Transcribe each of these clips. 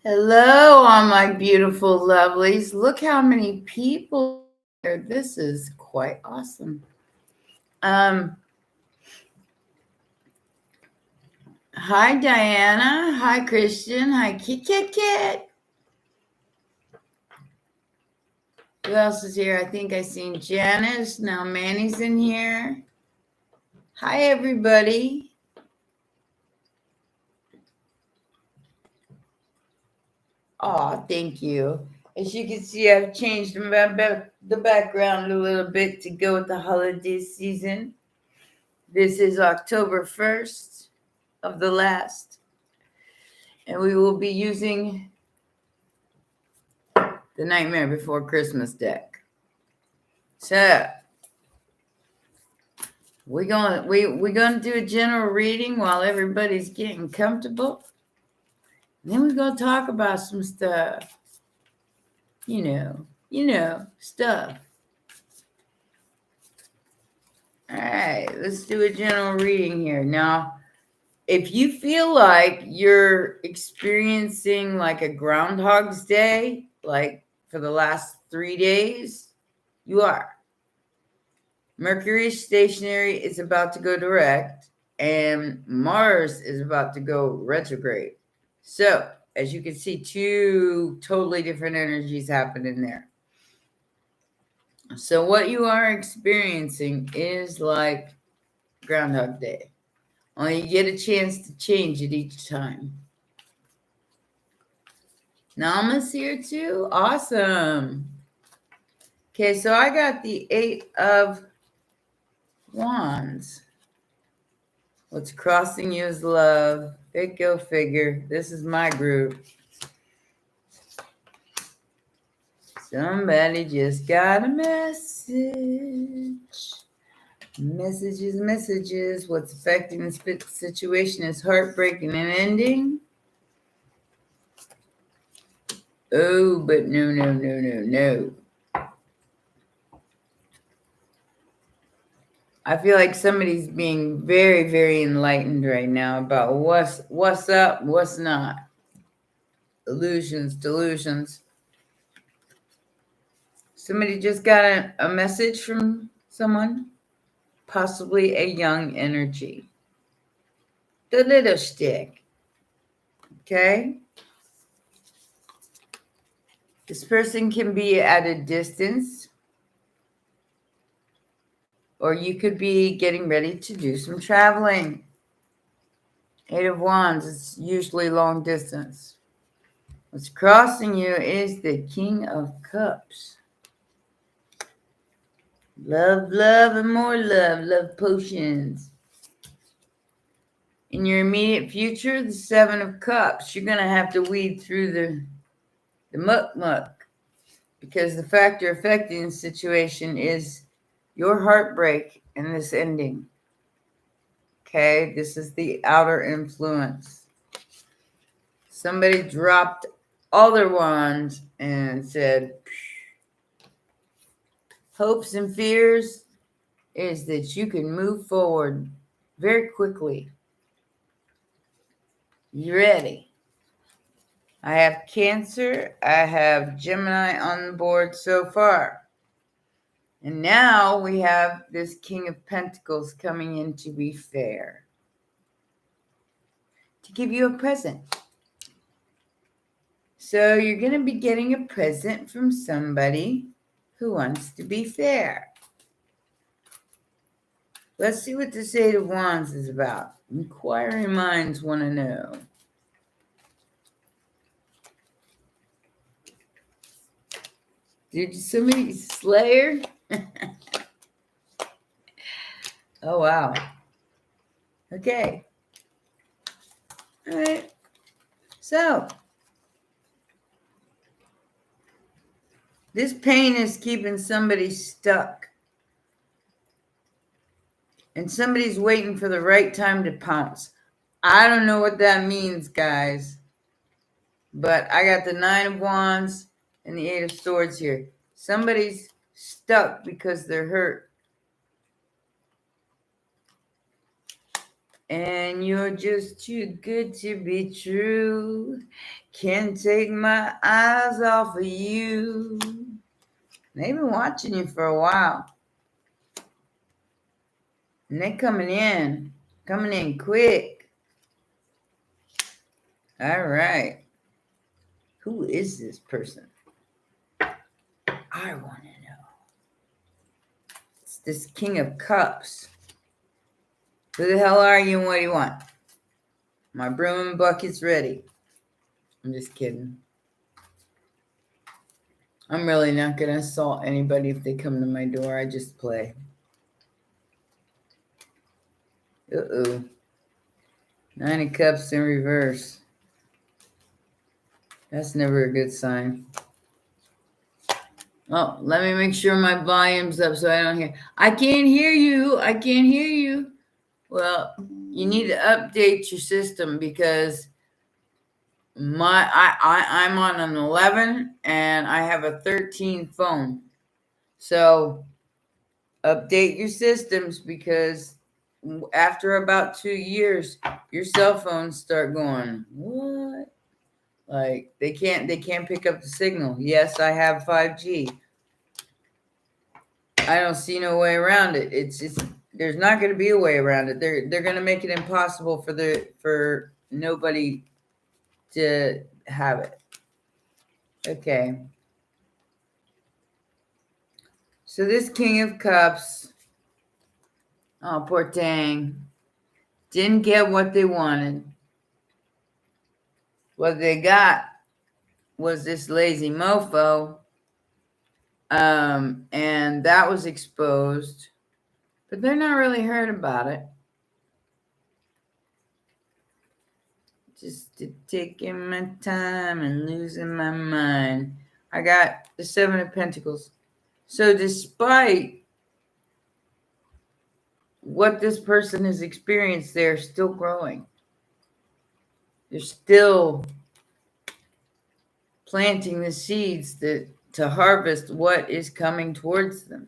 Hello, all my beautiful lovelies. Look how many people here. This is quite awesome. Um, Hi Diana. Hi Christian. Hi Kit Kit Kit. Who else is here? I think I seen Janice. Now Manny's in here. Hi everybody. Oh, thank you. As you can see, I've changed the background a little bit to go with the holiday season. This is October 1st of the last, and we will be using the Nightmare Before Christmas deck. So we're gonna do a general reading while everybody's getting comfortable. And then we're gonna talk about some stuff. Stuff. All right, let's do a general reading here. Now, if you feel like you're experiencing like a Groundhog's Day, like for the last 3 days, you are. Mercury stationary is about to go direct, and Mars is about to go retrograde. So, as you can see, two totally different energies happening there. So, what you are experiencing is like Groundhog Day. Only you get a chance to change it each time. Nama's here too. Awesome. Okay, so I got the 8 of Wands. What's crossing you is love. Go figure. This is my group. Somebody just got a message. Messages. What's affecting this situation is heartbreak and an ending. Oh, but no. I feel like somebody's being very, very enlightened right now about what's up, what's not. Illusions, delusions. Somebody just got a message from someone, possibly a young energy. The little stick. Okay? This person can be at a distance, or you could be getting ready to do some traveling. 8 of Wands is usually long distance. What's crossing you is the King of Cups. Love, and more love. Love potions. In your immediate future, the 7 of Cups, you're going to have to weed through the muck, because the factor affecting the situation is your heartbreak and this ending. Okay, this is the outer influence. Somebody dropped all their wands and said, hopes and fears is that you can move forward very quickly. You ready? I have Cancer. I have Gemini on the board so far. And now we have this King of Pentacles coming in to be fair, to give you a present. So you're going to be getting a present from somebody who wants to be fair. Let's see what this 8 of Wands is about. Inquiring minds want to know. Did somebody Slayer? Oh, wow. Okay. All right. So, this pain is keeping somebody stuck. And somebody's waiting for the right time to pounce. I don't know what that means, guys. But I got the 9 of Wands and the 8 of Swords here. Somebody's stuck because they're hurt. And you're just too good to be true. Can't take my eyes off of you. They've been watching you for a while. And they're coming in quick. All right. Who is this person? I want to know. It's this King of Cups. Who the hell are you and what do you want? My broom and bucket's ready. I'm just kidding. I'm really not going to assault anybody if they come to my door. I just play. Uh-oh. 9 of Cups in reverse. That's never a good sign. Oh, let me make sure my volume's up so I don't hear. I can't hear you. I can't hear you. Well, you need to update your system because I'm on an 11 and I have a 13 phone. So update your systems because after about 2 years, your cell phones start going, what? Like they can't pick up the signal. Yes, I have 5G. I don't see no way around it. It's there's not going to be a way around it. They're going to make it impossible for nobody to have it. Okay. So this King of Cups, oh poor thing, didn't get what they wanted. What they got was this lazy mofo, and that was exposed. But they're not really hurt about it. Just taking my time and losing my mind. I got the 7 of Pentacles. So despite what this person has experienced, they're still growing. They're still planting the seeds to harvest what is coming towards them.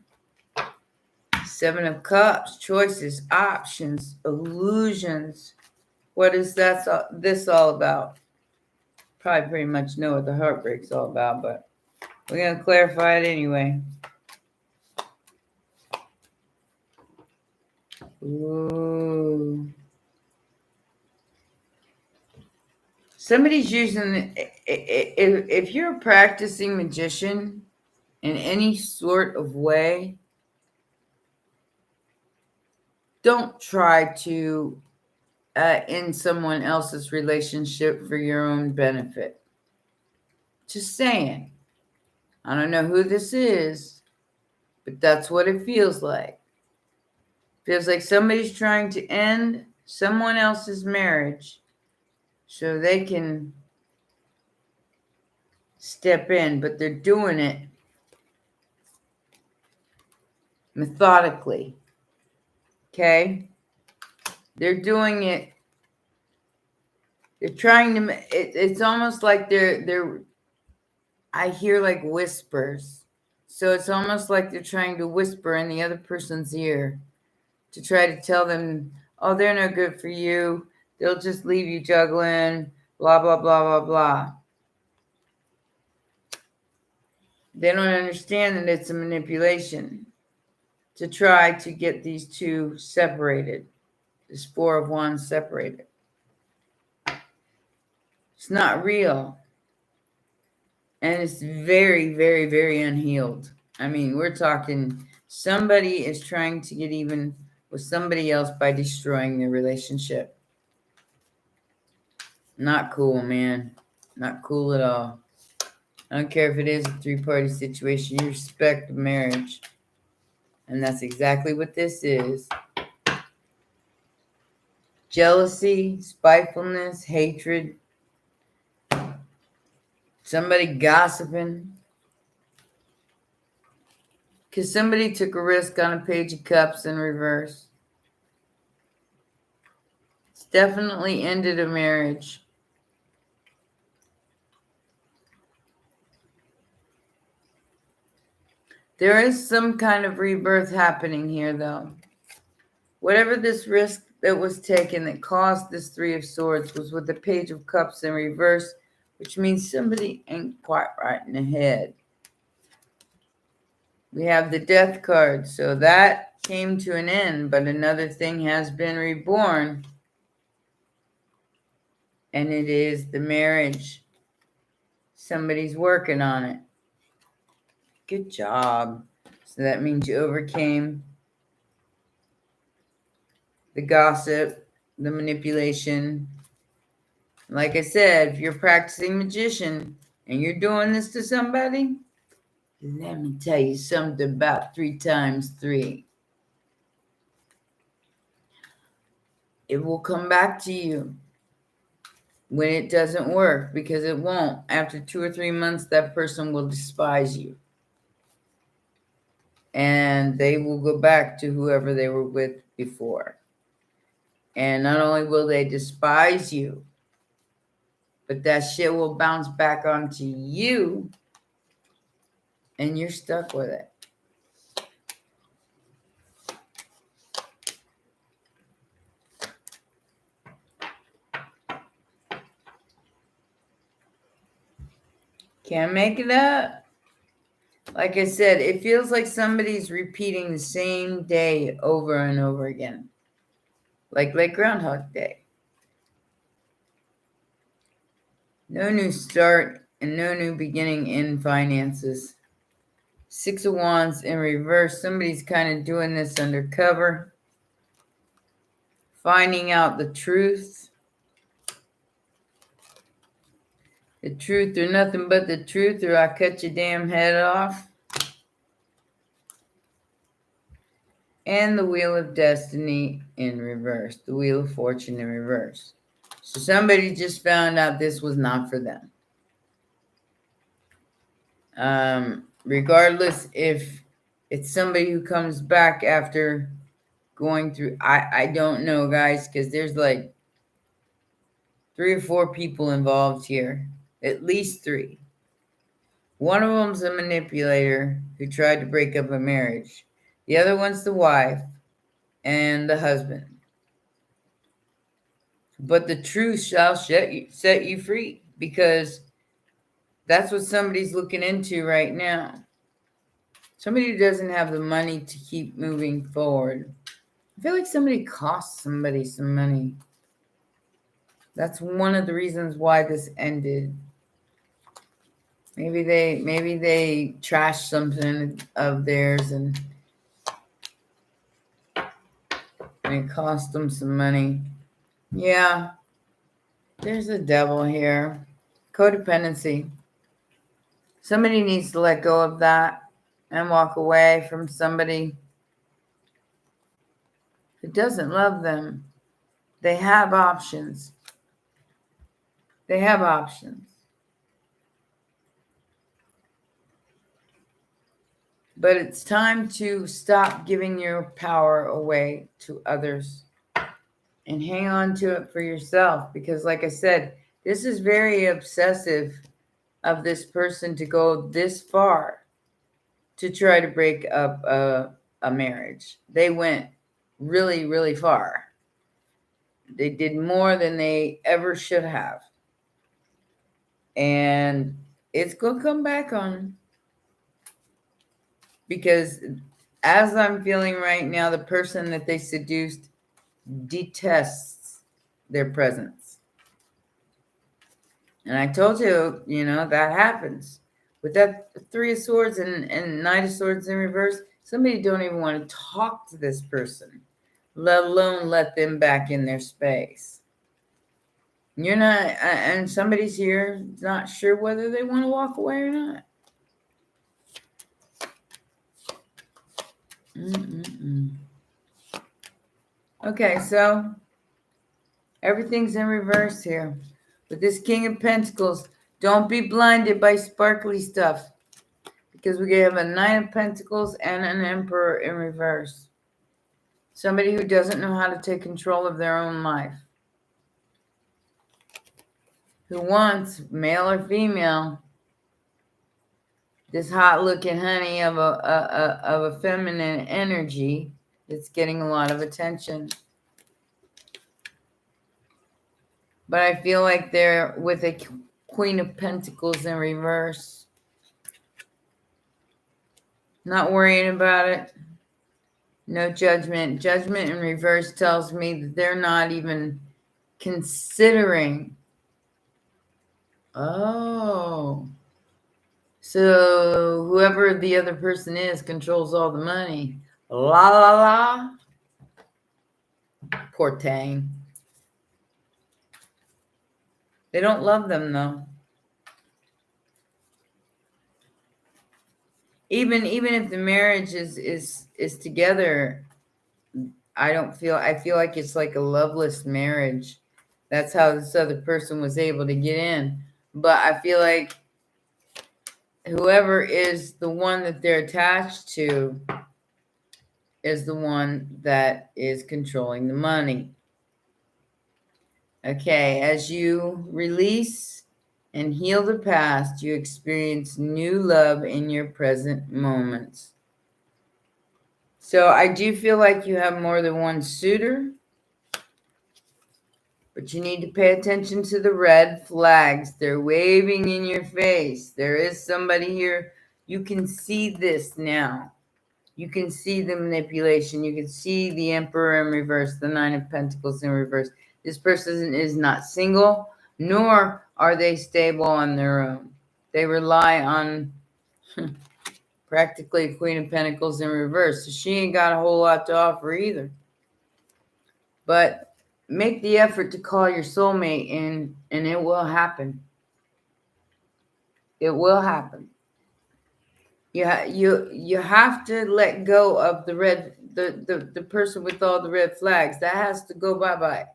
7 of Cups, choices, options, illusions. What is this all about? Probably pretty much know what the heartbreak's all about, but we're going to clarify it anyway. Ooh. Somebody's using, if you're a practicing magician in any sort of way, don't try to end someone else's relationship for your own benefit. Just saying. I don't know who this is, but that's what it feels like. Feels like somebody's trying to end someone else's marriage so they can step in, but they're doing it methodically. Okay? They're doing it. They're trying to. It's almost like they're. I hear like whispers, so it's almost like they're trying to whisper in the other person's ear to try to tell them, "Oh, they're no good for you. They'll just leave you juggling." Blah blah blah blah blah. They don't understand that it's a manipulation to try to get these two separated. This 4 of Wands separated. It's not real. And it's very, very, very unhealed. I mean, we're talking somebody is trying to get even with somebody else by destroying their relationship. Not cool, man. Not cool at all. I don't care if it is a 3-party situation. You respect marriage. And that's exactly what this is. Jealousy, spitefulness, hatred. Somebody gossiping. Because somebody took a risk on a Page of Cups in reverse. It's definitely ended a marriage. There is some kind of rebirth happening here, though. Whatever this risk that was taken that caused this Three of Swords was with the Page of Cups in reverse, which means somebody ain't quite right in the head. We have the Death card, so that came to an end, but another thing has been reborn, and it is the marriage. Somebody's working on it. Good job. So that means you overcame the gossip, the manipulation. Like I said, if you're practicing magician and you're doing this to somebody, let me tell you something about 3 times 3. It will come back to you when it doesn't work, because it won't. After 2 or 3 months, that person will despise you. And they will go back to whoever they were with before. And not only will they despise you, but that shit will bounce back onto you, and you're stuck with it. Can't make it up. Like I said, it feels like somebody's repeating the same day over and over again. Like Groundhog Day. No new start and no new beginning in finances. 6 of Wands in reverse. Somebody's kind of doing this undercover. Finding out the truth. The truth or nothing but the truth, or I cut your damn head off. And the Wheel of Destiny in reverse. The Wheel of Fortune in reverse. So somebody just found out this was not for them. Regardless if it's somebody who comes back after going through, I don't know, guys, because there's like 3 or 4 people involved here. At least 3. One of them's a manipulator who tried to break up a marriage. The other one's the wife and the husband. But the truth shall set you free, because that's what somebody's looking into right now. Somebody who doesn't have the money to keep moving forward. I feel like somebody cost somebody some money. That's one of the reasons why this ended. Maybe they trashed something of theirs and it cost them some money. Yeah. There's a devil here. Codependency. Somebody needs to let go of that and walk away from somebody who doesn't love them. They have options. They have options. But it's time to stop giving your power away to others and hang on to it for yourself. Because like I said, this is very obsessive of this person to go this far to try to break up a marriage. They went really, really far. They did more than they ever should have. And it's going to come back on them. Because as I'm feeling right now, the person that they seduced detests their presence. And I told you, that happens. With that 3 of Swords and Knight of Swords in reverse, somebody don't even want to talk to this person, let alone let them back in their space. You're not, and somebody's here not sure whether they want to walk away or not. Okay, so everything's in reverse here. With this King of Pentacles, don't be blinded by sparkly stuff, because we have a Nine of Pentacles and an Emperor in reverse. Somebody who doesn't know how to take control of their own life. Who wants, male or female, this hot-looking honey of a feminine energy that's getting a lot of attention. But I feel like they're with a Queen of Pentacles in reverse. Not worrying about it. No judgment. Judgment in reverse tells me that they're not even considering. Oh. So whoever the other person is controls all the money. La la la. Poor Tang. They don't love them though. Even if the marriage is together, I feel like it's like a loveless marriage. That's how this other person was able to get in. But I feel like whoever is the one that they're attached to is the one that is controlling the money. Okay, as you release and heal the past, you experience new love in your present moments. So I do feel like you have more than one suitor, but you need to pay attention to the red flags. They're waving in your face. There is somebody here. You can see this now. You can see the manipulation. You can see the Emperor in reverse, the Nine of Pentacles in reverse. This person is not single, nor are they stable on their own. They rely on practically Queen of Pentacles in reverse. So she ain't got a whole lot to offer either. But make the effort to call your soulmate and it will happen. It will happen. You have to let go of the person with all the red flags. That has to go bye-bye.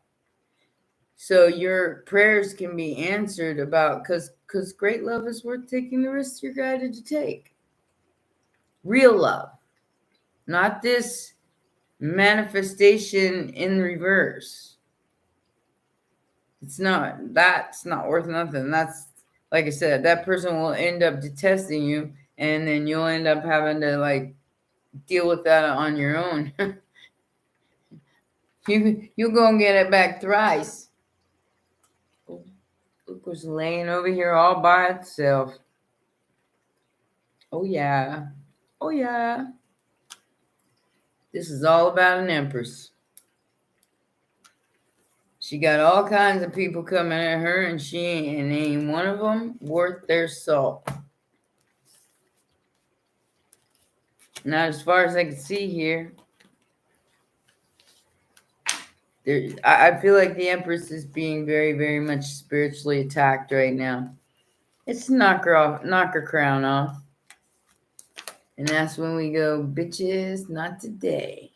So your prayers can be answered about because great love is worth taking the risks you're guided to take. Real love. Not this manifestation in reverse. That's not worth nothing. That's, like I said, that person will end up detesting you, and then you'll end up having to like deal with that on your own. You're gonna get it back thrice. Look what's laying over here all by itself. Oh yeah. Oh yeah. This is all about an empress. She got all kinds of people coming at her, and ain't one of them worth their salt. Not as far as I can see here. I feel like the Empress is being very, very much spiritually attacked right now. It's knock her crown off. And that's when we go, bitches, not today.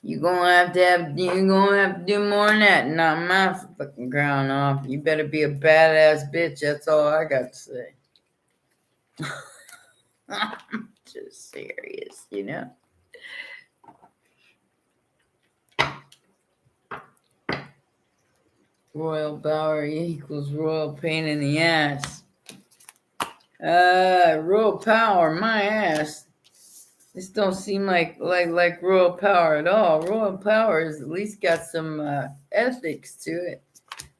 You're gonna have to do more than that. Knock my fucking crown off. You better be a badass bitch. That's all I got to say. I'm just serious, you know. Royal power equals royal pain in the ass. Royal power, my ass. This don't seem like royal power at all. Royal power has at least got some ethics to it.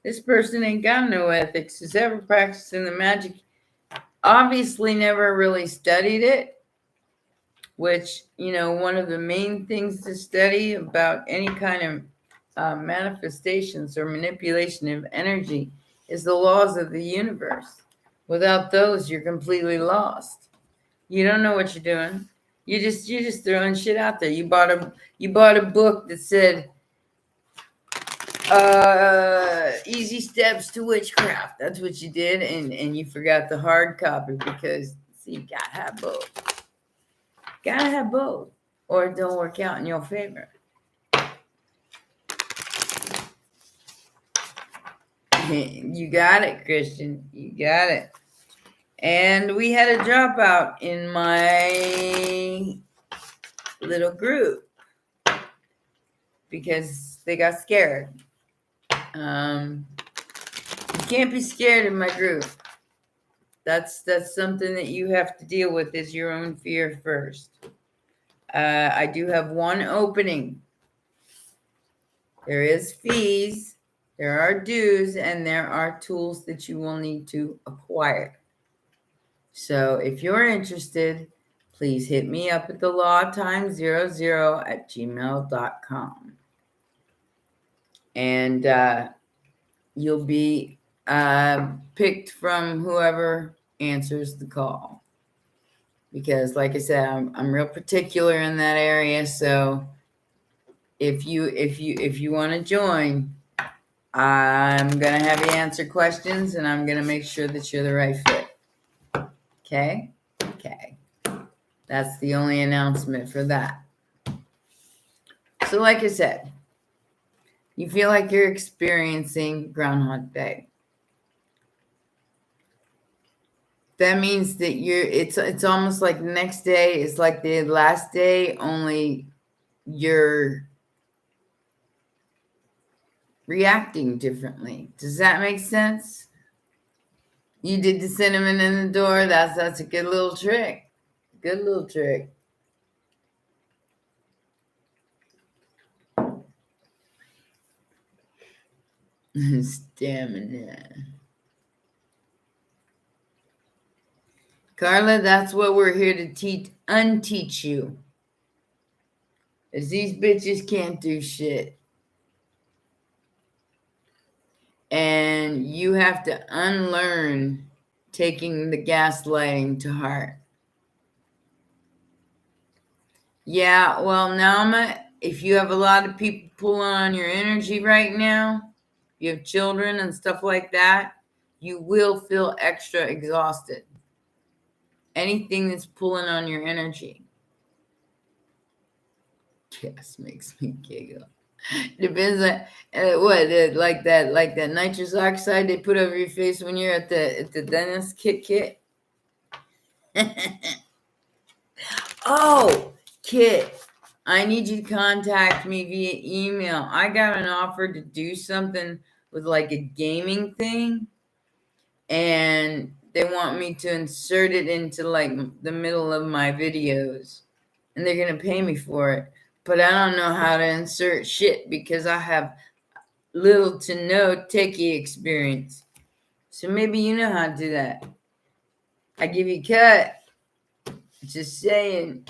This person ain't got no ethics. Who's ever practicing the magic obviously never really studied it, which, one of the main things to study about any kind of manifestations or manipulation of energy is the laws of the universe. Without those, you're completely lost. You don't know what you're doing. You're just throwing shit out there. You bought a book that said easy steps to witchcraft. That's what you did, and you forgot the hard copy because you gotta have both. Gotta have both, or it don't work out in your favor. You got it, Christian. You got it. And we had a dropout in my little group because they got scared. You can't be scared in my group. That's something that you have to deal with, is your own fear first. I do have one opening. There is fees. There are dues and there are tools that you will need to acquire. So if you're interested, please hit me up at thelawtime00@gmail.com. And you'll be picked from whoever answers the call. Because like I said, I'm real particular in that area. So if you want to join, I'm going to have you answer questions and I'm going to make sure that you're the right fit. Okay? Okay. That's the only announcement for that. So like I said, you feel like you're experiencing Groundhog Day. That means that it's almost like the next day is like the last day, only you're reacting differently. Does that make sense? You did the cinnamon in the door. That's a good little trick. Good little trick. Stamina. Carla, that's what we're here to unteach you. Is these bitches can't do shit. And you have to unlearn taking the gaslighting to heart. Yeah, well, Nauma, if you have a lot of people pulling on your energy right now, you have children and stuff like that, you will feel extra exhausted. Anything that's pulling on your energy. Yes, makes me giggle. Depends on like that nitrous oxide they put over your face when you're at the dentist. Kit. Oh, Kit, I need you to contact me via email. I got an offer to do something with like a gaming thing, and they want me to insert it into like the middle of my videos, and they're gonna pay me for it. But I don't know how to insert shit because I have little to no techie experience. So maybe you know how to do that. I give you a cut. Just saying.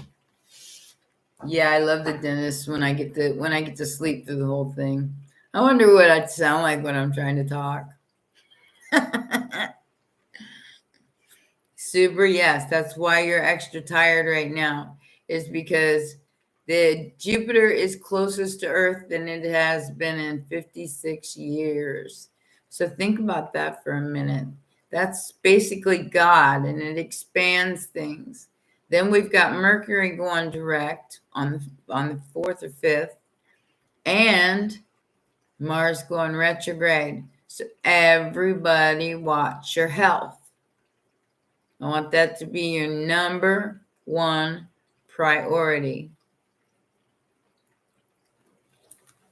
Yeah, I love the dentist when I get to sleep through the whole thing. I wonder what I'd sound like when I'm trying to talk. Super, yes. That's why you're extra tired right now. Is because the Jupiter is closest to Earth than it has been in 56 years. So think about that for a minute. That's basically God, and it expands things. Then we've got Mercury going direct on the 4th or 5th, and Mars going retrograde. So everybody watch your health. I want that to be your number one priority.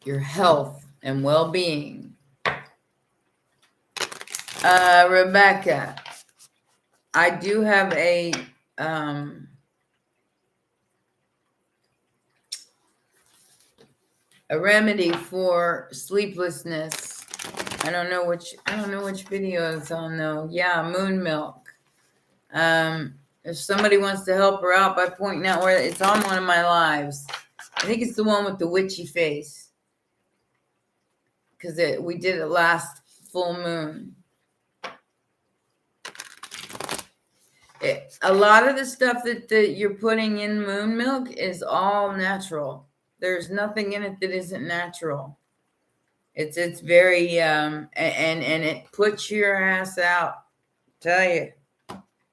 Your health and well-being. Rebecca, I do have a remedy for sleeplessness. I don't know which video it's on though. Yeah, moon milk. If somebody wants to help her out by pointing out where it's on one of my lives, I think it's the one with the witchy face, because we did it last full moon. A lot of the stuff that you're putting in moon milk is all natural. There's nothing in it that isn't natural. It's very and it puts your ass out. Tell you,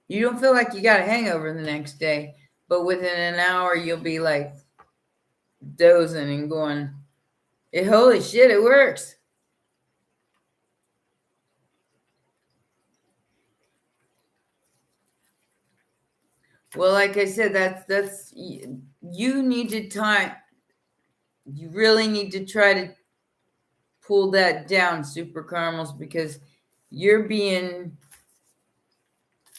you don't feel like you got a hangover the next day, but within an hour you'll be like dozing and going, holy shit, it works. Well, like I said, that's you need to time. You really need to try to pull that down, super caramels, because you're being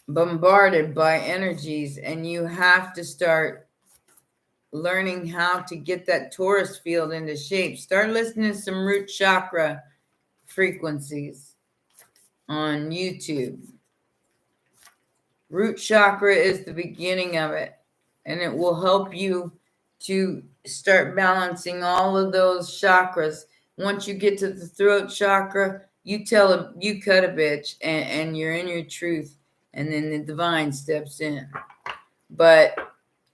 bombarded by energies, and you have to start learning how to get that Taurus field into shape. Start listening to some root chakra frequencies on YouTube. Root chakra is the beginning of it, and it will help you to start balancing all of those chakras. Once you get to the throat chakra, you cut a bitch, and you're in your truth, and then the divine steps in. But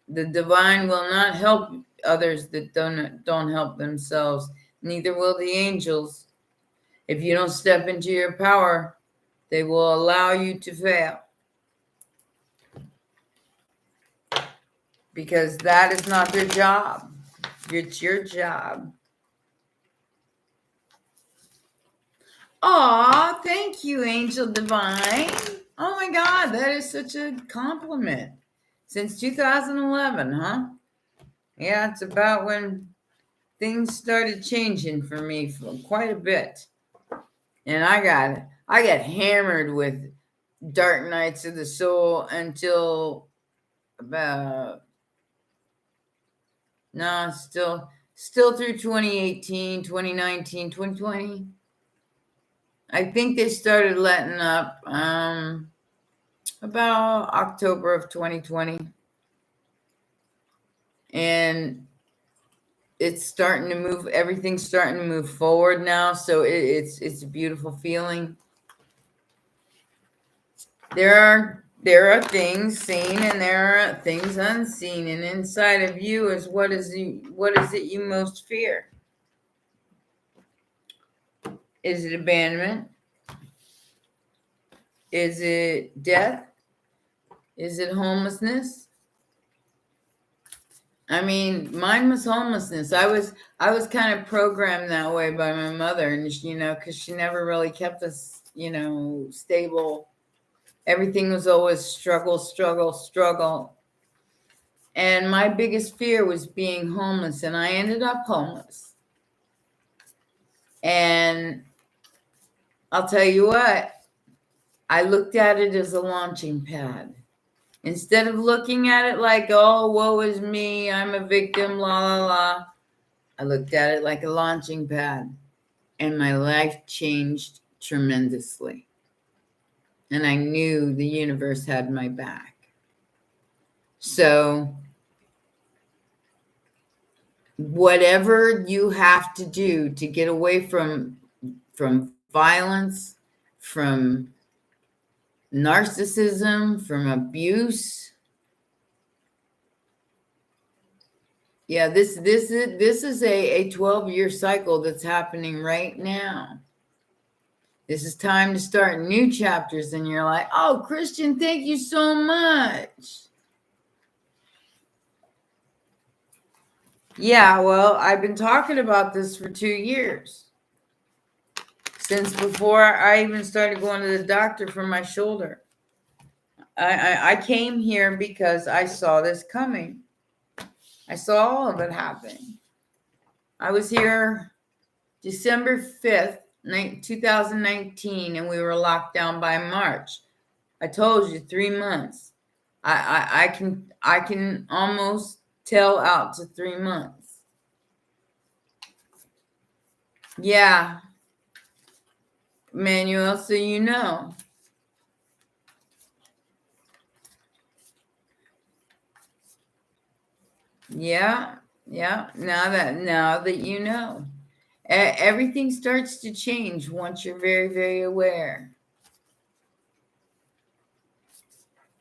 the divine will not help others that don't help themselves. Neither will the angels. If you don't step into your power, they will allow you to fail. Because that is not their job. It's your job. Aw, thank you, Angel Divine. Oh my God, that is such a compliment. Since 2011, huh? Yeah, it's about when things started changing for me for quite a bit. And I got hammered with dark nights of the soul until about still through 2018, 2019, 2020. I think they started letting up about October of 2020. And it's starting to move, everything's starting to move forward now. So it's a beautiful feeling. There are things seen and there are things unseen, and inside of you is what is it you most fear? Is it abandonment? Is it death? Is it homelessness? I mean, mine was homelessness. I was kind of programmed that way by my mother, and because she never really kept us, stable. Everything was always struggle, struggle, struggle. And my biggest fear was being homeless, and I ended up homeless. And I'll tell you what, I looked at it as a launching pad. Instead of looking at it like, oh, woe is me, I'm a victim, la, la, la, I looked at it like a launching pad. And my life changed tremendously. And I knew the universe had my back. So whatever you have to do to get away from violence, from narcissism, from abuse. Yeah, this is a 12-year cycle that's happening right now. This is time to start new chapters in your life. Oh, Christian, thank you so much. Yeah, well, I've been talking about this for 2 years. Since before I even started going to the doctor for my shoulder. I came here because I saw this coming. I saw all of it happening. I was here December 5th, 2019, and we were locked down by March. I told you 3 months. I can almost tell out to 3 months. Yeah, Manuel, so you know. Yeah. Now that you know, everything starts to change once you're very, very aware.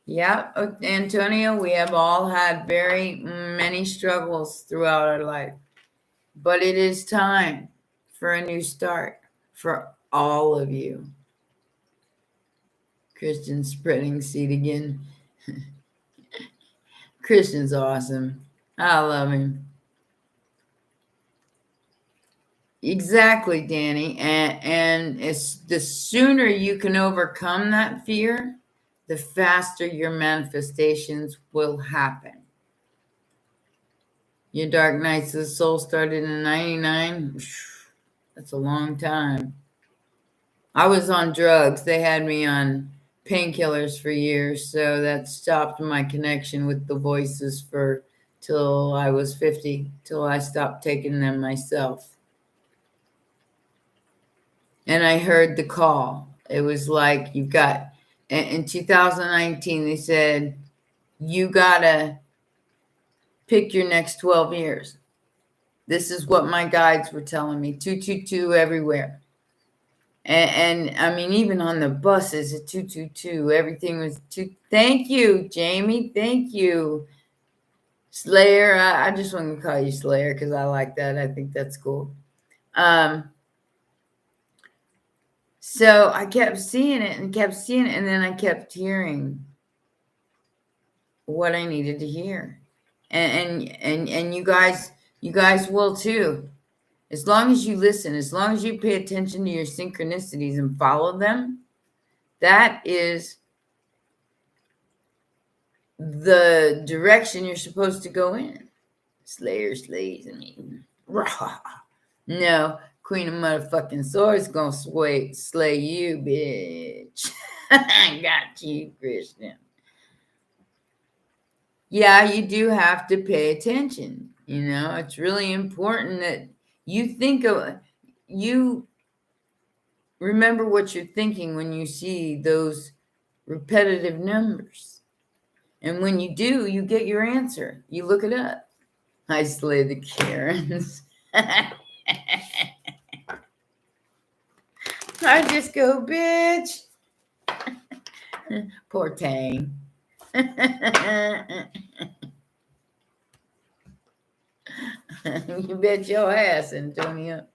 Yeah, Antonio, we have all had very many struggles throughout our life, but it is time for a new start for all of you. Christian's spreading seed again. Christian's awesome. I love him. Exactly, Danny. And it's the sooner you can overcome that fear, the faster your manifestations will happen. Your dark nights of the soul started in 99. That's a long time. I was on drugs. They had me on painkillers for years, so that stopped my connection with the voices till I was 50, till I stopped taking them myself. and I heard the call. It was like, you've got, in 2019, they said, you gotta pick your next 12 years. This is what my guides were telling me. 222 everywhere. And I mean, even on the buses, a 222, everything was two. Thank you, Jamie. Thank you, Slayer. I just want to call you Slayer because I like that. I think that's cool. So I kept seeing it and kept seeing it, and then I kept hearing what I needed to hear. And you guys will too. As long as you listen, as long as you pay attention to your synchronicities and follow them, that is the direction you're supposed to go in. Slayer slays me. No, Queen of Motherfucking Swords gonna slay you, bitch. I got you, Christian. Yeah, you do have to pay attention. You know, it's really important that you you remember what you're thinking when you see those repetitive numbers. And when you do, you get your answer. You look it up. I slay the Karens. I just go, bitch. Poor Tang. You bet your ass, Antonio.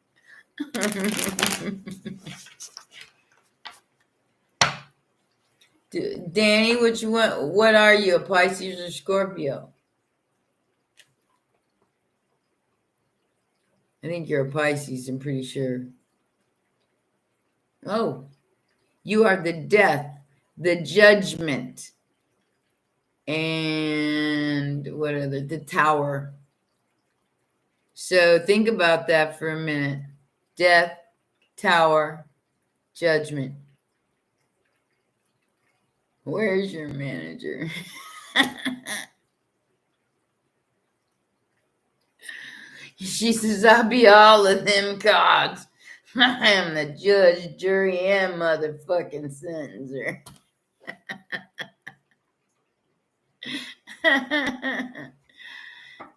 Danny, what are you, a Pisces or Scorpio? I think you're a Pisces, I'm pretty sure. Oh, you are the death, the judgment, and what other? The tower. So think about that for a minute. Death, tower, judgment. Where's your manager? She says, I'll be all of them cards. I am the judge, jury, and motherfucking sentencer.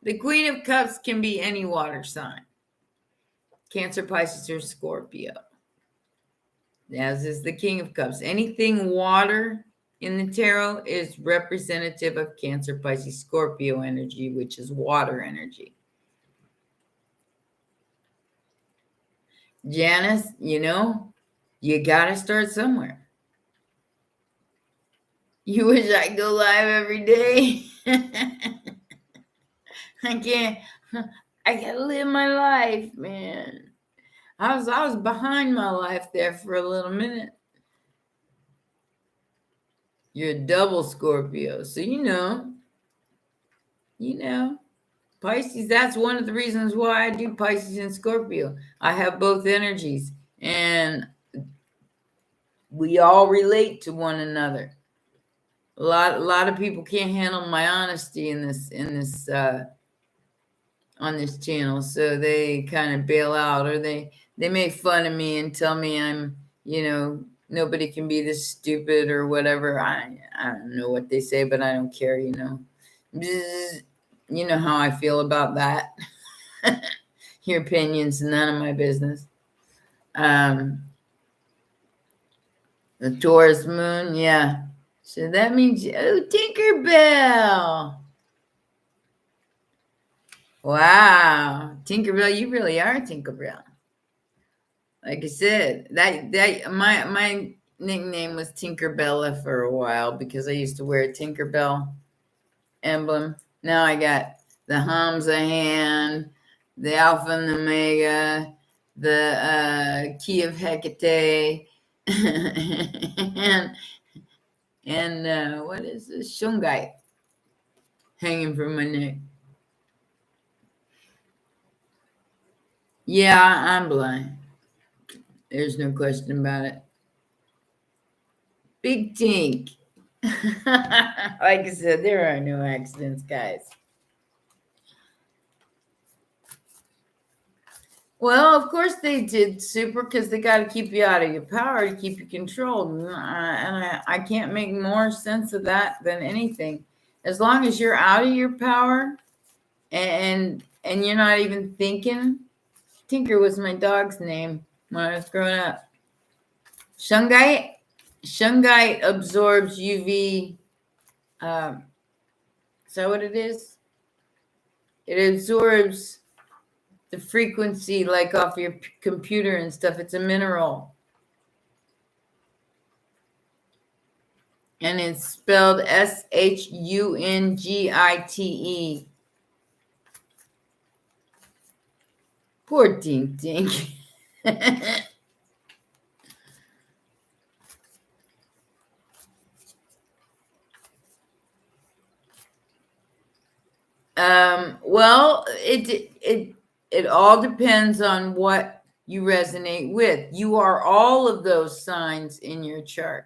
The Queen of Cups can be any water sign. Cancer, Pisces, or Scorpio. As is the King of Cups. Anything water in the tarot is representative of Cancer, Pisces, Scorpio energy, which is water energy. Janice, you got to start somewhere. You wish I could go live every day? I can't. I got to live my life, man. I was behind my life there for a little minute. You're a double Scorpio, so you know, Pisces. That's one of the reasons why I do Pisces and Scorpio. I have both energies, and we all relate to one another. A lot of people can't handle my honesty in this on this channel, so they kind of bail out, or they make fun of me and tell me I'm, nobody can be this stupid or whatever. I don't know what they say, but I don't care, Bzz, you know how I feel about that. Your opinion's none of my business. The Taurus moon, yeah. So that means, Tinkerbell. Wow, Tinkerbell, you really are Tinkerbell. Like I said, that my nickname was Tinkerbella for a while because I used to wear a Tinkerbell emblem. Now I got the Hamza hand, the Alpha and the Omega, the Key of Hecate, and what is this? Shungite hanging from my neck. Yeah, I'm blind. There's no question about it. Big Tink. Like I said, there are no accidents, guys. Well, of course they did, super, because they got to keep you out of your power to keep you controlled. And I can't make more sense of that than anything. As long as you're out of your power and you're not even thinking. Tinker was my dog's name when I was growing up. Shungite absorbs UV. Is that what it is? It absorbs the frequency like off your computer and stuff. It's a mineral. And it's spelled Shungite. Poor Dink Dink. Well, it all depends on what you resonate with. You are all of those signs in your chart.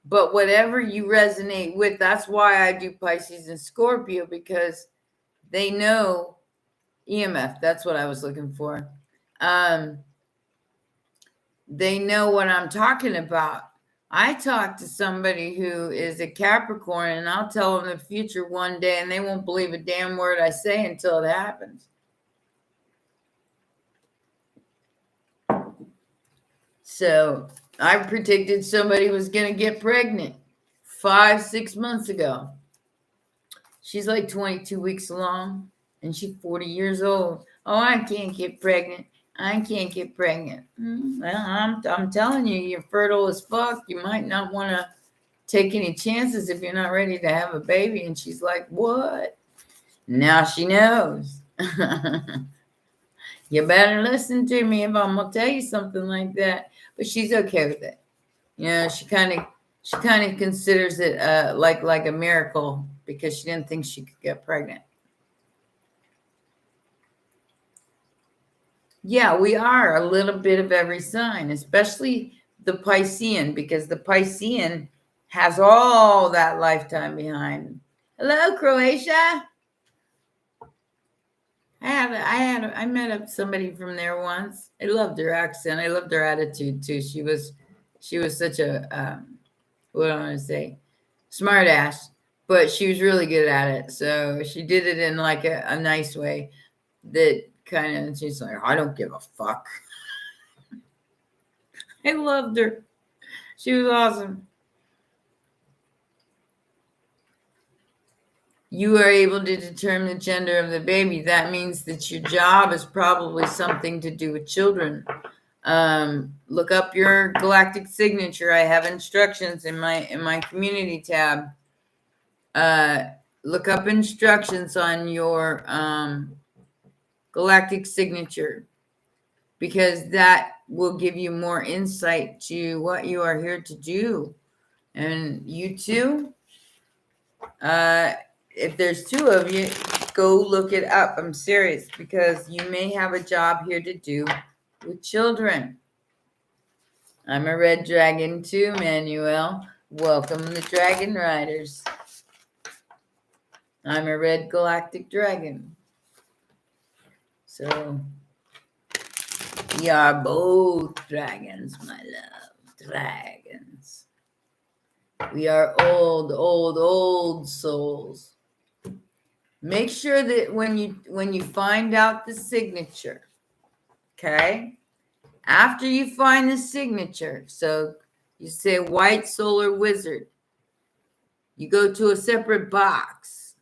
But whatever you resonate with, that's why I do Pisces and Scorpio, because they know EMF. That's what I was looking for. They know what I'm talking about. I talk to somebody who is a Capricorn, and I'll tell them the future one day, and they won't believe a damn word I say until it happens. So I predicted somebody was going to get pregnant 5-6 months ago. She's like 22 weeks along, and she's 40 years old. Oh, I can't get pregnant. I can't get pregnant. Well, I'm telling you, you're fertile as fuck. You might not want to take any chances if you're not ready to have a baby. And she's like, what? Now she knows. You better listen to me if I'm gonna tell you something like that. But she's okay with it. You know, she kind of considers it like a miracle, because she didn't think she could get pregnant. Yeah, we are a little bit of every sign, especially the Piscean, because the Piscean has all that lifetime behind. Hello, Croatia. I met up somebody from there once. I loved her accent. I loved her attitude too. She was such a what do I want to say, smart ass, but she was really good at it. So she did it in like a nice way. That kind of, she's like, I don't give a fuck. I loved her. She was awesome. You are able to determine the gender of the baby. That means that your job is probably something to do with children. Look up your galactic signature. I have instructions in my community tab. Look up instructions on your galactic signature, because that will give you more insight to what you are here to do. And you too, if there's two of you, go look it up. I'm serious, because you may have a job here to do with children. I'm a red dragon too, Manuel. Welcome the Dragon Riders. I'm a red galactic dragon. So we are both dragons, my love. Dragons. We are old souls. Make sure that when you find out the signature, okay? After you find the signature, so you say white solar wizard, you go to a separate box.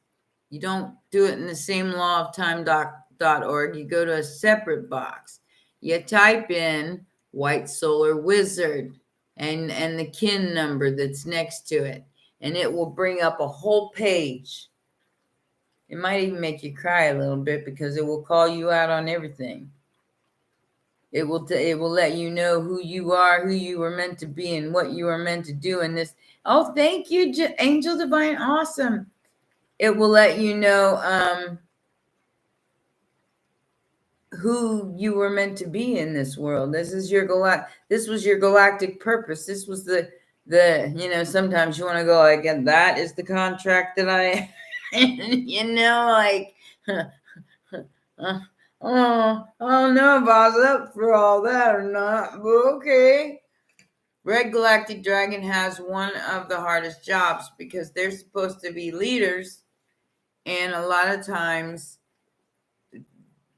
You don't do it in the same lawoftime.org. You go to a separate box. You type in white solar wizard and the kin number that's next to it, and it will bring up a whole page. It might even make you cry a little bit, because it will call you out on everything. It will let you know who you are, who you were meant to be, and what you are meant to do in this. Oh, thank you, Angel Divine. Awesome. It will let you know who you were meant to be in this world. This is this was your galactic purpose. This was the sometimes you want to go like, and that is the contract that I like Oh, I don't know if I was up for all that or not, but okay. Red Galactic Dragon has one of the hardest jobs because they're supposed to be leaders, and a lot of times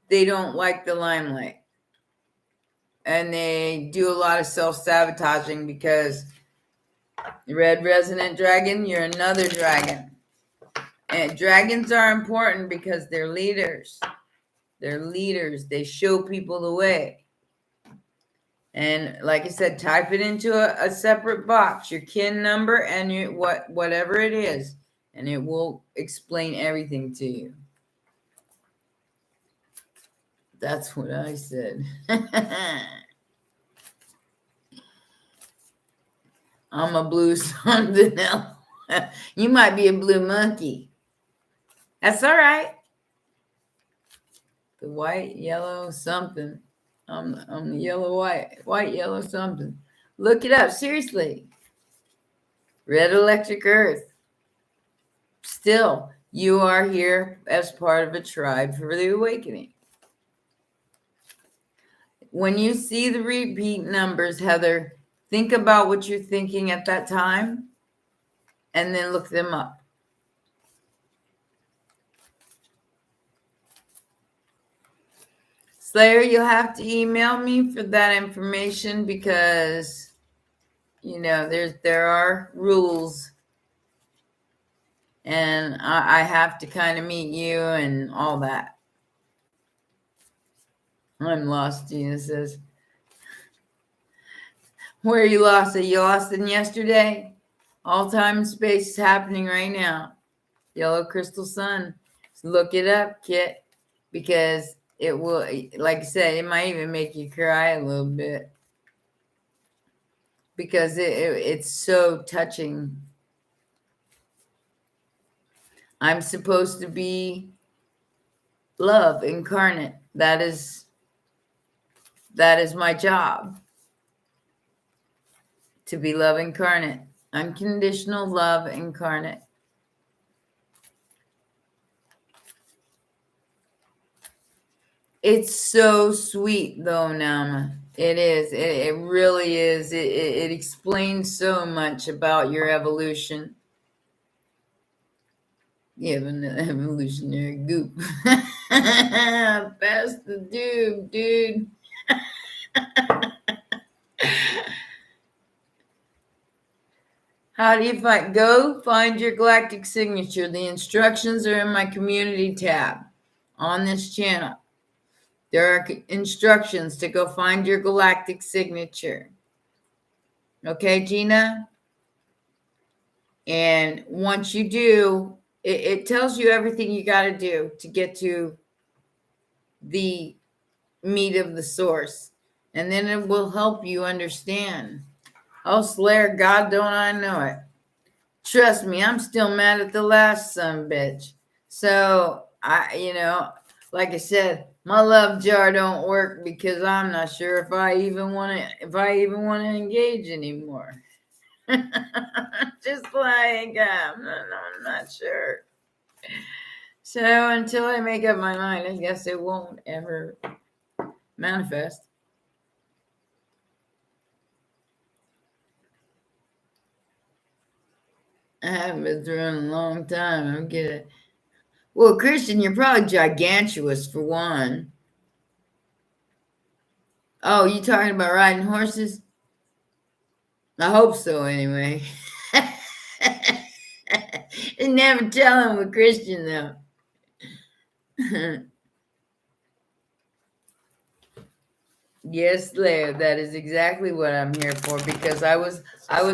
they don't like the limelight. And they do a lot of self-sabotaging because Red Resonant Dragon, you're another dragon. And dragons are important because they're leaders. They're leaders. They show people the way. And like I said, type it into a separate box, your kin number and your whatever it is, and it will explain everything to you. That's what I said. I'm a blue something else. You might be a blue monkey. That's all right. The white, yellow, something. I'm the yellow, white, yellow, something. Look it up, seriously. Red electric earth. Still, you are here as part of a tribe for the awakening. When you see the repeat numbers, Heather, think about what you're thinking at that time and then look them up. Slayer, you'll have to email me for that information because, you know, there are rules, and I have to kind of meet you and all that. I'm lost, Gina says. Where are you lost? Are you lost in yesterday? All time and space is happening right now. Yellow crystal sun. Look it up, Kit, because it will, like I said, it might even make you cry a little bit because it's so touching. I'm supposed to be love incarnate. That is my job. To be love incarnate. Unconditional love incarnate. It's so sweet though, Nama. It is. It really is. It explains so much about your evolution. You have an evolutionary goop. Pass the doob, dude. How do you find? Go find your galactic signature. The instructions are in my community tab on this channel. There are instructions to go find your galactic signature. Okay, Gina? And once you do, it tells you everything you got to do to get to the meat of the source. And then it will help you understand. Oh, Slayer, God, don't I know it. Trust me, I'm still mad at the last son bitch. So, like I said, my love jar don't work because I'm not sure if I even want to engage anymore. Just like I'm not sure. So until I make up my mind, I guess it won't ever manifest. I haven't been through it in a long time. I get it. Well, Christian, you're probably gigantuous for one. Oh, you talking about riding horses? I hope so, anyway. Never tell him with Christian, though. Yes, Lair, that is exactly what I'm here for because I was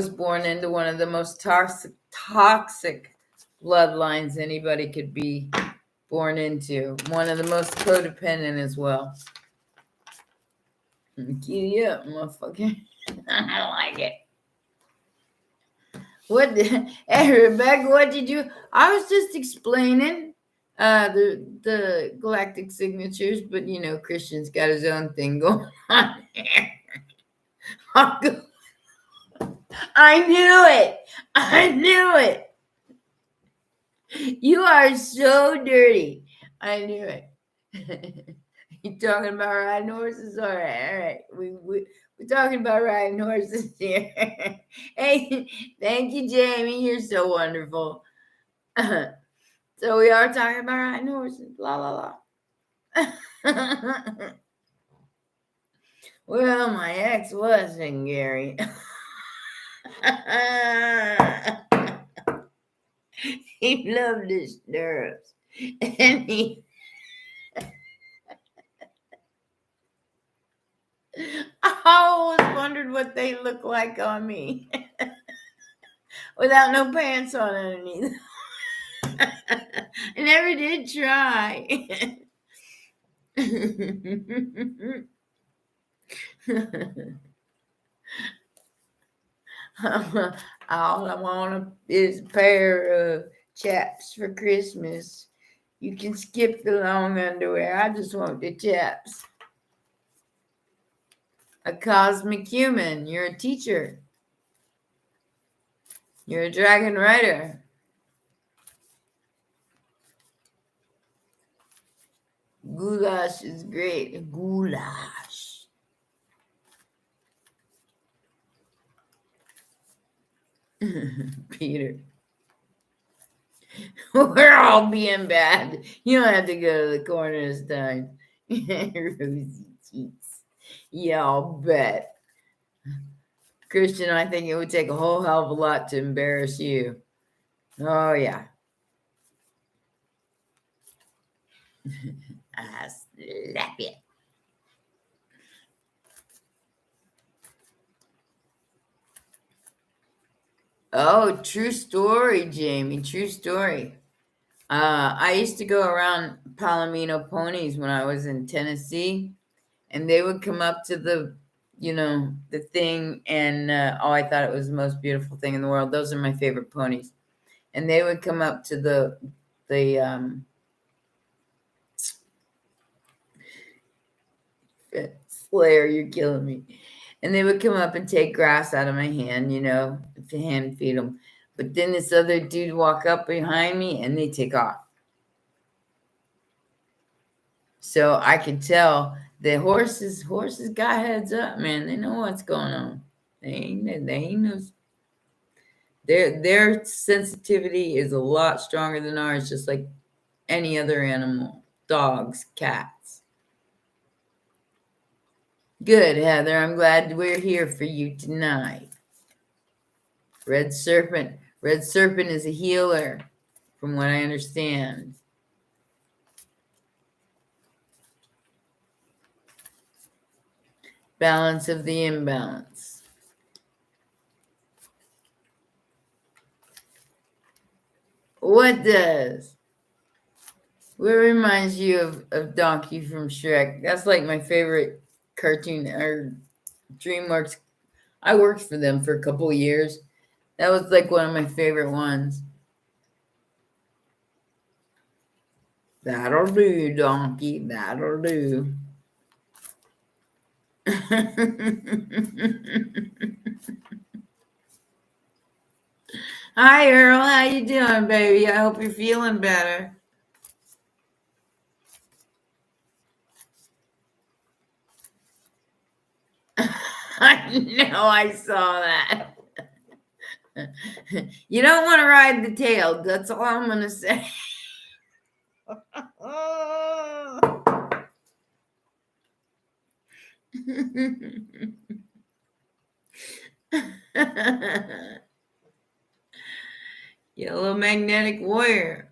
born into one of the most toxic bloodlines anybody could be born into. One of the most codependent as well. Cue you up, motherfucker. I like it. Hey, Rebecca, what did you? I was just explaining the galactic signatures, but Christian's got his own thing going on here. I knew it. I knew it. You are so dirty. I knew it. You talking about riding horses? All right, all right. We're talking about riding horses here. Hey, thank you, Jamie. You're so wonderful. So we are talking about riding horses. La la la. Well, my ex was in Gary. He loved his stirrups, and he. I always wondered what they look like on me without no pants on underneath. I never did try. All I want is a pair of chaps for Christmas. You can skip the long underwear. I just want the chaps. A cosmic human. You're a teacher. You're a dragon rider. Goulash is great. Goulash. Peter. We're all being bad. You don't have to go to the corner this time. Rosy cheeks. Yeah, I'll bet. Christian, I think it would take a whole hell of a lot to embarrass you. Oh, yeah. I slap you. Oh, true story, Jamie. True story. I used to go around Palomino ponies when I was in Tennessee, and they would come up to the thing, and I thought it was the most beautiful thing in the world. Those are my favorite ponies. And they would come up to the Slayer, you're killing me. And they would come up and take grass out of my hand, to hand feed them. But then this other dude walk up behind me and they take off. So I could tell the horses got heads up, man. They know what's going on. They know. Their sensitivity is a lot stronger than ours, just like any other animal. Dogs, cats. Good, Heather. I'm glad we're here for you tonight. Red serpent. Red serpent is a healer, from what I understand. Balance of the imbalance. What does? What reminds you of Donkey from Shrek? That's like my favorite cartoon, or DreamWorks. I worked for them for a couple of years. That was like one of my favorite ones. That'll do, Donkey. That'll do. Hi, Earl. How you doing, baby? I hope you're feeling better. I know, I saw that. You don't want to ride the tail. That's all I'm going to say. Yellow magnetic warrior.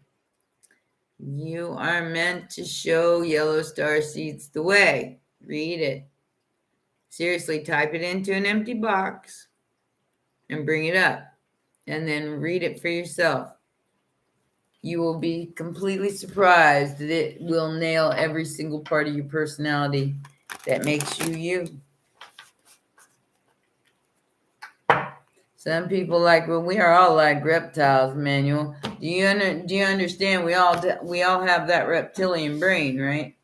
You are meant to show yellow star seeds the way. Read it. Seriously, type it into an empty box and bring it up. And then read it for yourself. You will be completely surprised that it will nail every single part of your personality that makes you you. Some people we are all like reptiles, Manuel. Do you understand? We all have that reptilian brain, right?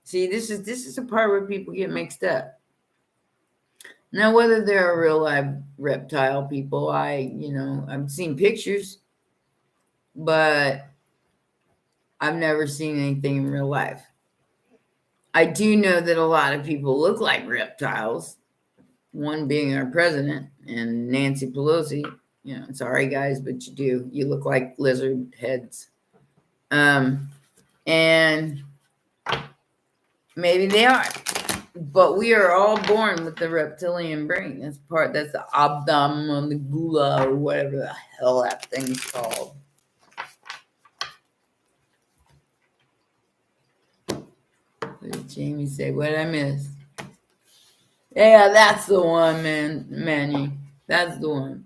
See, this is a part where people get mixed up. Now, whether they're a real live reptile people, I've seen pictures, but I've never seen anything in real life. I do know that a lot of people look like reptiles, one being our president and Nancy Pelosi. You know, sorry guys, but you do. You look like lizard heads. And maybe they are. But we are all born with the reptilian brain. That's the abdomen, the gula, or whatever the hell that thing's called. What did Jamie say? What did I miss? Yeah, that's the one, man. Manny. That's the one.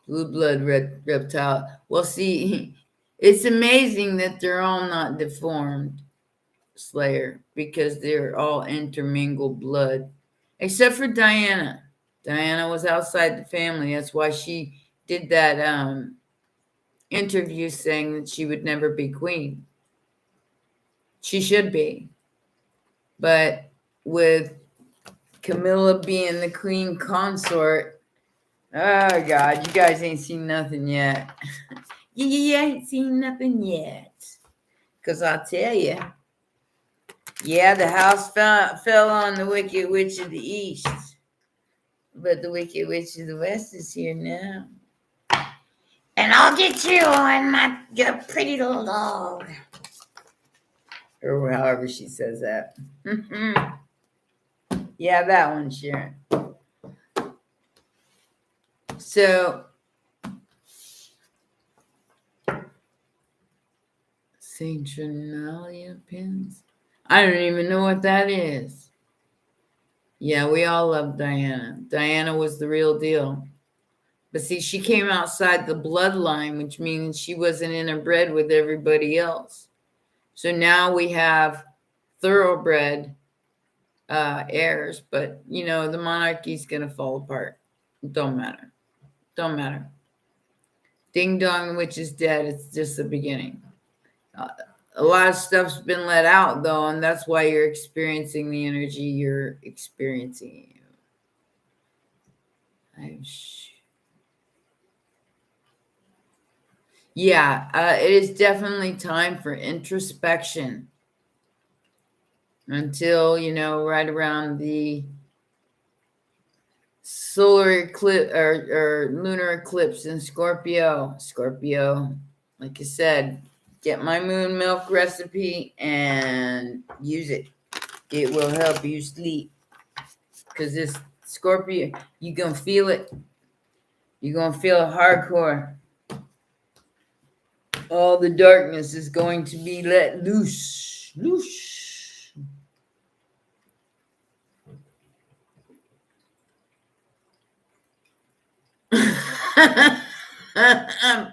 Blue blood reptile. Well, see, it's amazing that they're all not deformed, Slayer, because they're all intermingled blood. Except for Diana. Diana was outside the family. That's why she did that interview saying that she would never be queen. She should be. But with Camilla being the queen consort, oh God, you guys ain't seen nothing yet. You ain't seen nothing yet. Because I'll tell you, yeah, the house fell on the Wicked Witch of the East. But the Wicked Witch of the West is here now. And I'll get you on your pretty little dog. Or however she says that. Yeah, that one, Sharon. So, Saturnalia pins? I don't even know what that is. Yeah, we all love Diana. Diana was the real deal. But see, she came outside the bloodline, which means she wasn't interbred with everybody else. So now we have thoroughbred heirs, but you know, the monarchy's going to fall apart. Don't matter. Don't matter. Ding dong, the witch is dead. It's just the beginning. A lot of stuff's been let out, though, and that's why you're experiencing the energy you're experiencing. Yeah, it is definitely time for introspection until, you know, right around the solar eclipse or lunar eclipse in Scorpio. Scorpio, like I said, get my moon milk recipe and use it. It will help you sleep. Because this Scorpio, you're going to feel it. You're going to feel it hardcore. All the darkness is going to be let loose. Loose.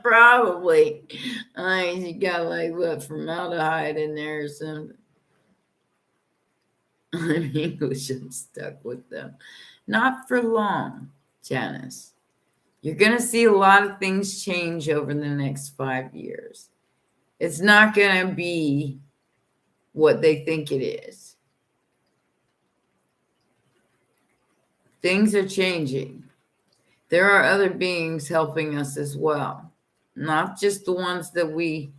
Probably. You got like what, formaldehyde in there or something. I'm English. I'm stuck with them. Not for long, Janice. You're going to see a lot of things change over the next 5 years. It's not going to be what they think it is. Things are changing. There are other beings helping us as well. Not just the ones that we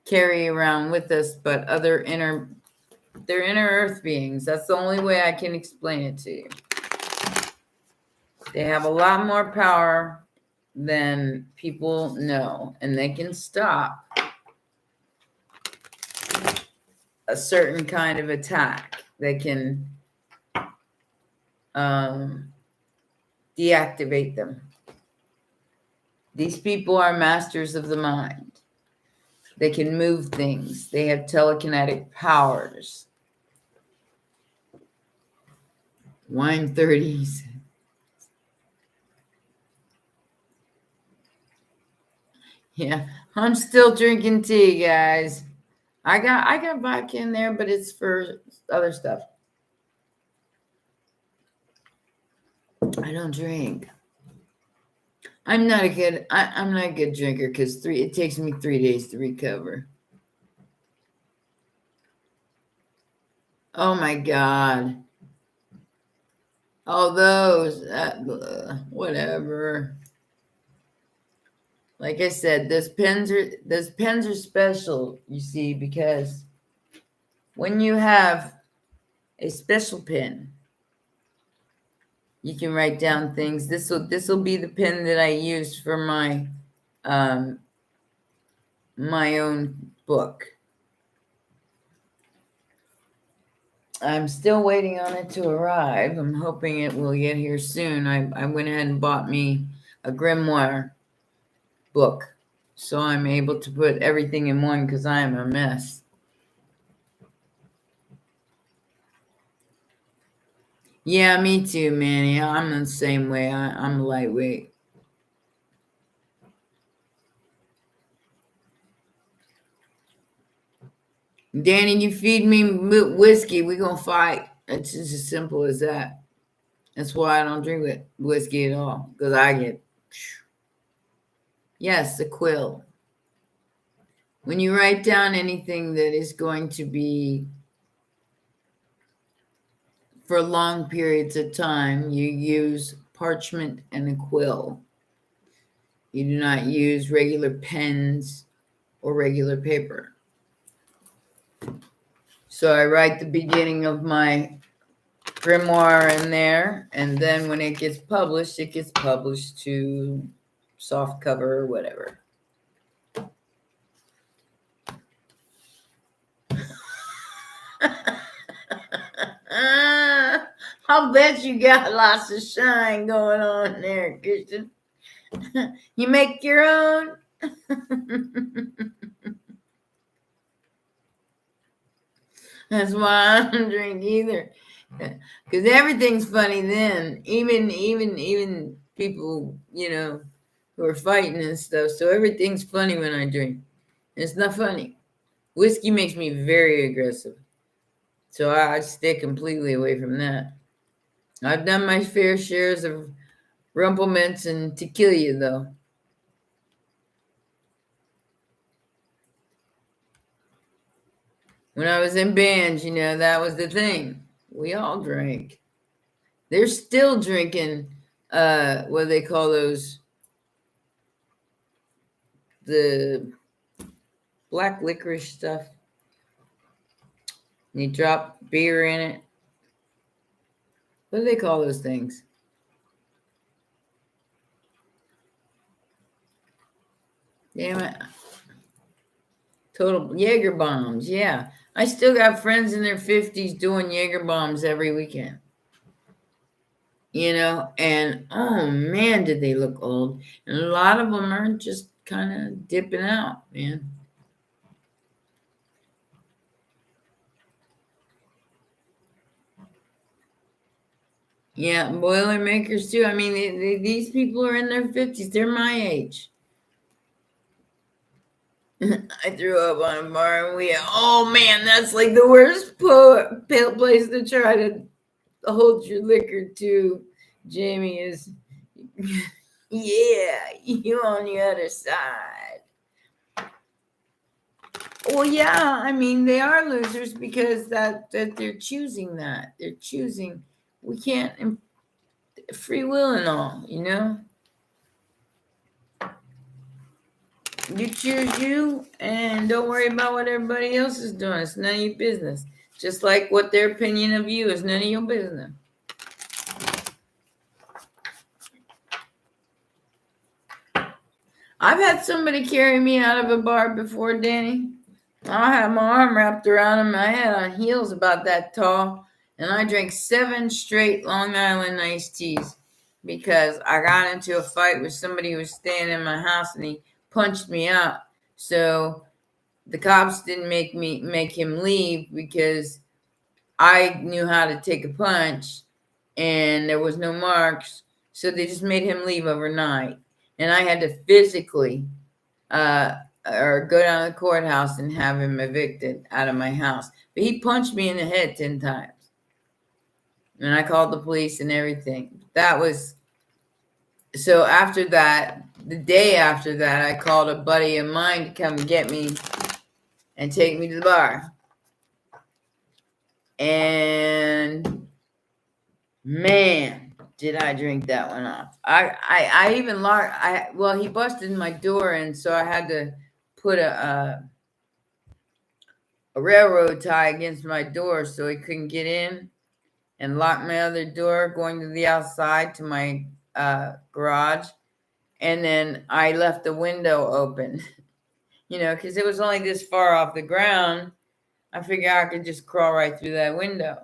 carry around with us, but they're inner earth beings. That's the only way I can explain it to you. They have a lot more power than people know, and they can stop a certain kind of attack. They can deactivate them. These people are masters of the mind. They can move things. They have telekinetic powers. Wine 30s. Yeah, I'm still drinking tea, guys. I got vodka in there, but it's for other stuff. I don't drink. I'm not a good drinker because it takes me 3 days to recover. Oh my God. All those, whatever. Like I said, those pens are special, you see, because when you have a special pen, you can write down things. This will be the pen that I use for my my own book. I'm still waiting on it to arrive. I'm hoping it will get here soon. I went ahead and bought me a grimoire book, so I'm able to put everything in one because I am a mess. Yeah, me too, Manny. I'm the same way. I'm lightweight. Danny, you feed me whiskey, we gonna fight. It's just as simple as that. That's why I don't drink whiskey at all, because I get... Yes, the quill. When you write down anything that is going to be for long periods of time, you use parchment and a quill. You do not use regular pens or regular paper. So I write the beginning of my grimoire in there, and then when it gets published to soft cover or whatever. I'll bet you got lots of shine going on there, Christian. You make your own? That's why I don't drink either. Because everything's funny then. Even people, who are fighting and stuff. So everything's funny when I drink. It's not funny. Whiskey makes me very aggressive. So I stay completely away from that. I've done my fair shares of rumplements and tequila, though. When I was in bands, that was the thing. We all drank. They're still drinking, what do they call those? The black licorice stuff. And you drop beer in it. What do they call those things? Damn it. Total Jaeger bombs, yeah. I still got friends in their 50s doing Jaeger bombs every weekend. And oh man, did they look old. And a lot of them are just kind of dipping out, man. Yeah, Boilermakers too. I mean, these people are in their 50s. They're my age. I threw up on a bar and oh man, that's like the worst place to try to hold your liquor to, Jamie, is yeah, you on the other side. Well, yeah, I mean, they are losers because that they're choosing that. They're choosing. We can't free will and all, You choose you and don't worry about what everybody else is doing. It's none of your business. Just like what their opinion of you is none of your business. I've had somebody carry me out of a bar before, Danny. I had my arm wrapped around him. I had on heels about that tall, and I drank 7 straight Long Island iced teas because I got into a fight with somebody who was staying in my house, and he punched me out. So the cops didn't make him leave because I knew how to take a punch, and there was no marks. So they just made him leave overnight, and I had to physically or go down to the courthouse and have him evicted out of my house. But he punched me in the head 10 times. And I called the police and everything. So after that, the day after that, I called a buddy of mine to come get me and take me to the bar. And man, did I drink that one off. I even he busted my door in, so I had to put a railroad tie against my door so he couldn't get in, and locked my other door going to the outside to my garage. And then I left the window open, because it was only this far off the ground. I figured I could just crawl right through that window.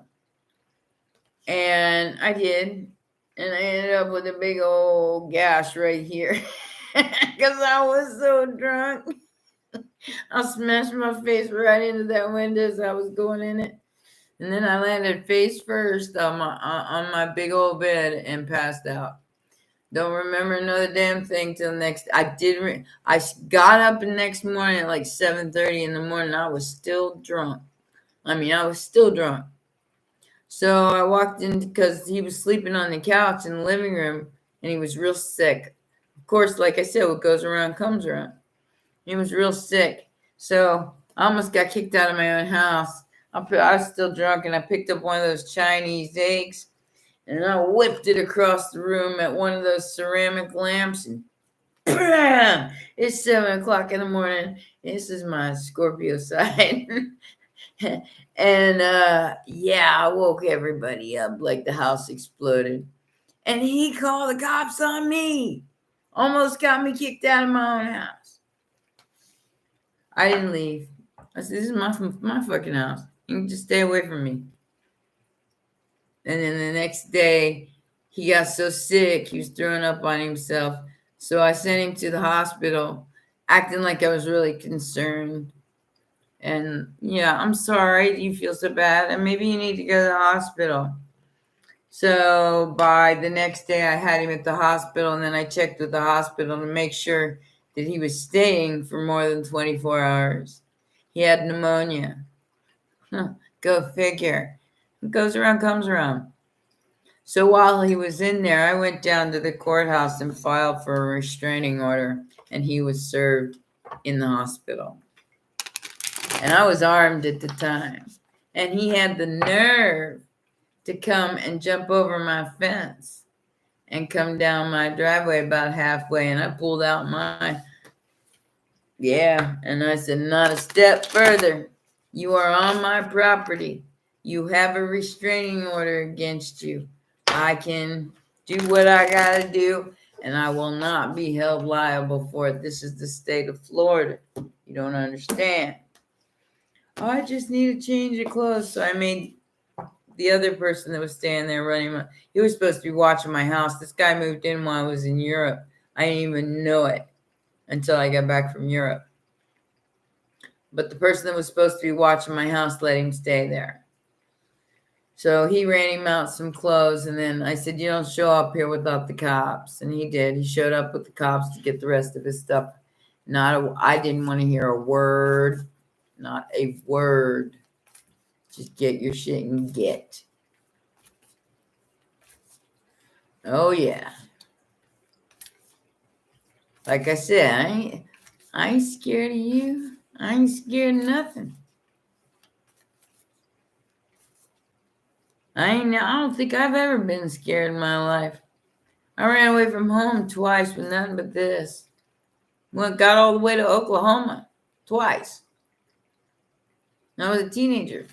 And I did. And I ended up with a big old gash right here because I was so drunk. I smashed my face right into that window as I was going in it. And then I landed face first on my big old bed and passed out. Don't remember another damn thing till next. I got up the next morning at like 7:30 in the morning. I was still drunk. I was still drunk. So I walked in because he was sleeping on the couch in the living room and he was real sick. Of course, like I said, what goes around comes around. He was real sick. So I almost got kicked out of my own house. I was still drunk and I picked up one of those Chinese eggs and I whipped it across the room at one of those ceramic lamps and bam! It's 7 o'clock in the morning. This is my Scorpio side. And I woke everybody up like the house exploded. And he called the cops on me. Almost got me kicked out of my own house. I didn't leave. I said, this is my fucking house. You can just stay away from me. And then the next day, he got so sick, he was throwing up on himself. So I sent him to the hospital, acting like I was really concerned. And I'm sorry you feel so bad, and maybe you need to go to the hospital. So by the next day, I had him at the hospital, and then I checked with the hospital to make sure that he was staying for more than 24 hours. He had pneumonia. Go figure. What goes around comes around. So while he was in there, I went down to the courthouse and filed for a restraining order, and he was served in the hospital. And I was armed at the time. And he had the nerve to come and jump over my fence and come down my driveway about halfway. And I pulled out and I said, not a step further. You are on my property. You have a restraining order against you. I can do what I got to do, and I will not be held liable for it. This is the state of Florida. You don't understand. I just need to change your clothes. So I made the other person that was staying there running. He was supposed to be watching my house. This guy moved in while I was in Europe. I didn't even know it until I got back from Europe. But the person that was supposed to be watching my house let him stay there. So he ran him out some clothes, and then I said, you don't show up here without the cops. And he did. He showed up with the cops to get the rest of his stuff. I didn't want to hear a word. Not a word. Just get your shit and get. Oh, yeah. Like I said, I ain't scared of you. I ain't scared of nothing. I don't think I've ever been scared in my life. I ran away from home twice with nothing but this. Got all the way to Oklahoma twice. I was a teenager.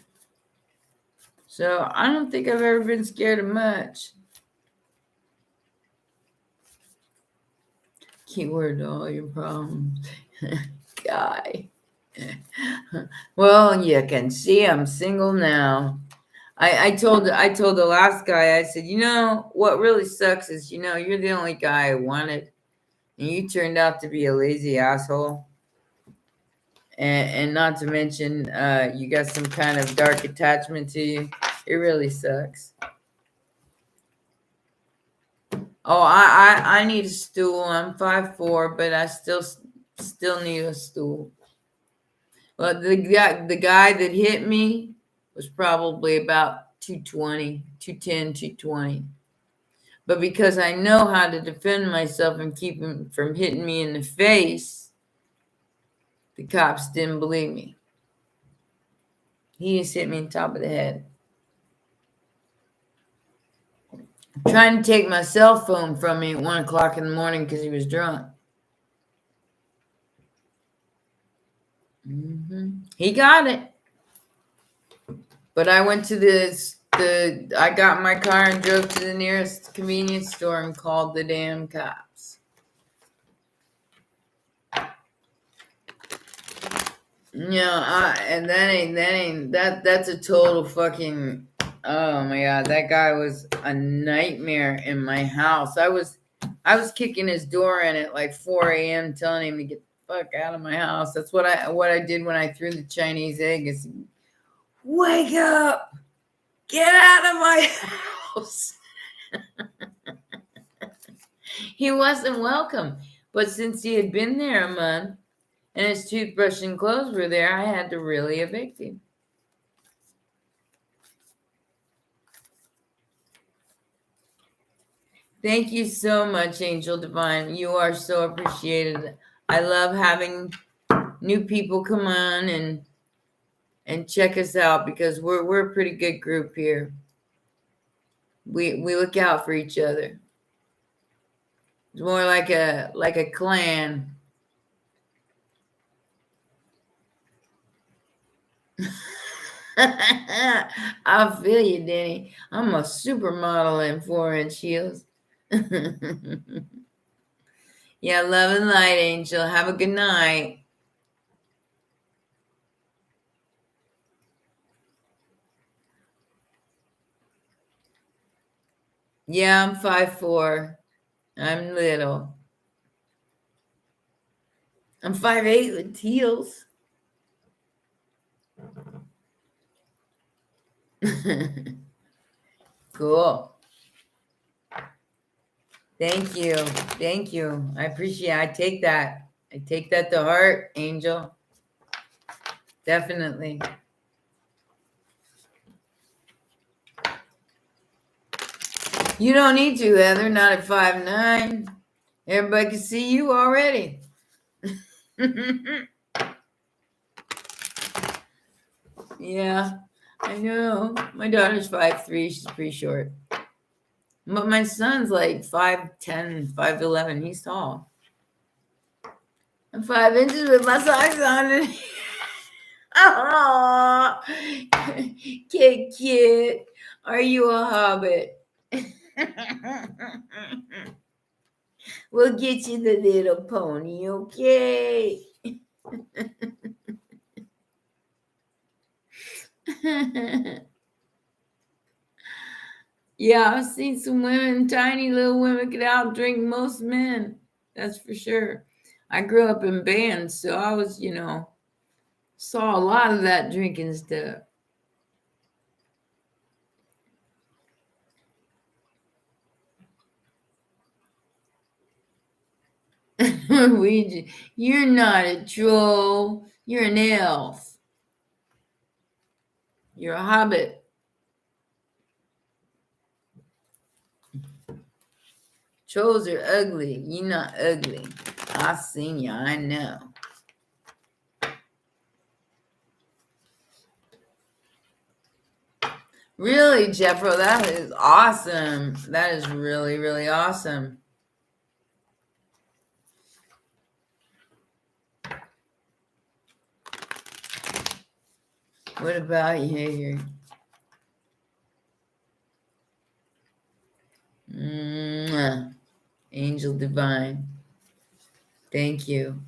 So I don't think I've ever been scared of much. Keyword to all your problems. Guy. Well, you can see I'm single now. I told the last guy, I said, what really sucks is, you're the only guy I wanted. And you turned out to be a lazy asshole. And not to mention, you got some kind of dark attachment to you. It really sucks. Oh, I need a stool. I'm 5'4", but I still need a stool. Well, the guy that hit me was probably about 220, 210, 220. But because I know how to defend myself and keep him from hitting me in the face, the cops didn't believe me. He just hit me on top of the head. Trying to take my cell phone from me at 1 o'clock in the morning because he was drunk. He got it. But I went to I got in my car and drove to the nearest convenience store and called the damn cops. And that's a total fucking, oh my God, that guy was a nightmare in my house. I was kicking his door in at like 4 a.m. telling him to get the fuck out of my house. That's what I did when I threw the Chinese egg is, wake up, get out of my house. He wasn't welcome. But since he had been there a month and his toothbrush and clothes were there, I had to really evict him. Thank you so much, Angel Divine. You are so appreciated. I love having new people come on and check us out because we're a pretty good group here. We look out for each other. It's more like a clan. I feel you, Denny. I'm a supermodel in 4-inch heels. Yeah, love and light, Angel. Have a good night. Yeah, I'm 5'4". I'm little. I'm 5'8" with heels. Cool. Thank you. Thank you. I appreciate it. I take that. I take that to heart, Angel. Definitely. You don't need to, Heather. Not at 5'9". Everybody can see you already. Yeah, I know. My daughter's 5'3". She's pretty short. But my son's like 5'10", 5'11". He's tall. I'm 5 inches with my socks on. Oh, kid, are you a hobbit? We'll get you the little pony, okay? Yeah, I've seen some women, tiny little women, could outdrink most men. That's for sure. I grew up in bands, so I was, saw a lot of that drinking stuff. You're not a troll. You're an elf. You're a hobbit. Trolls are ugly. You're not ugly. I've seen you. I know. Really, Jeffro, that is awesome. That is really, really awesome. What about you here? Angel Divine. Thank you.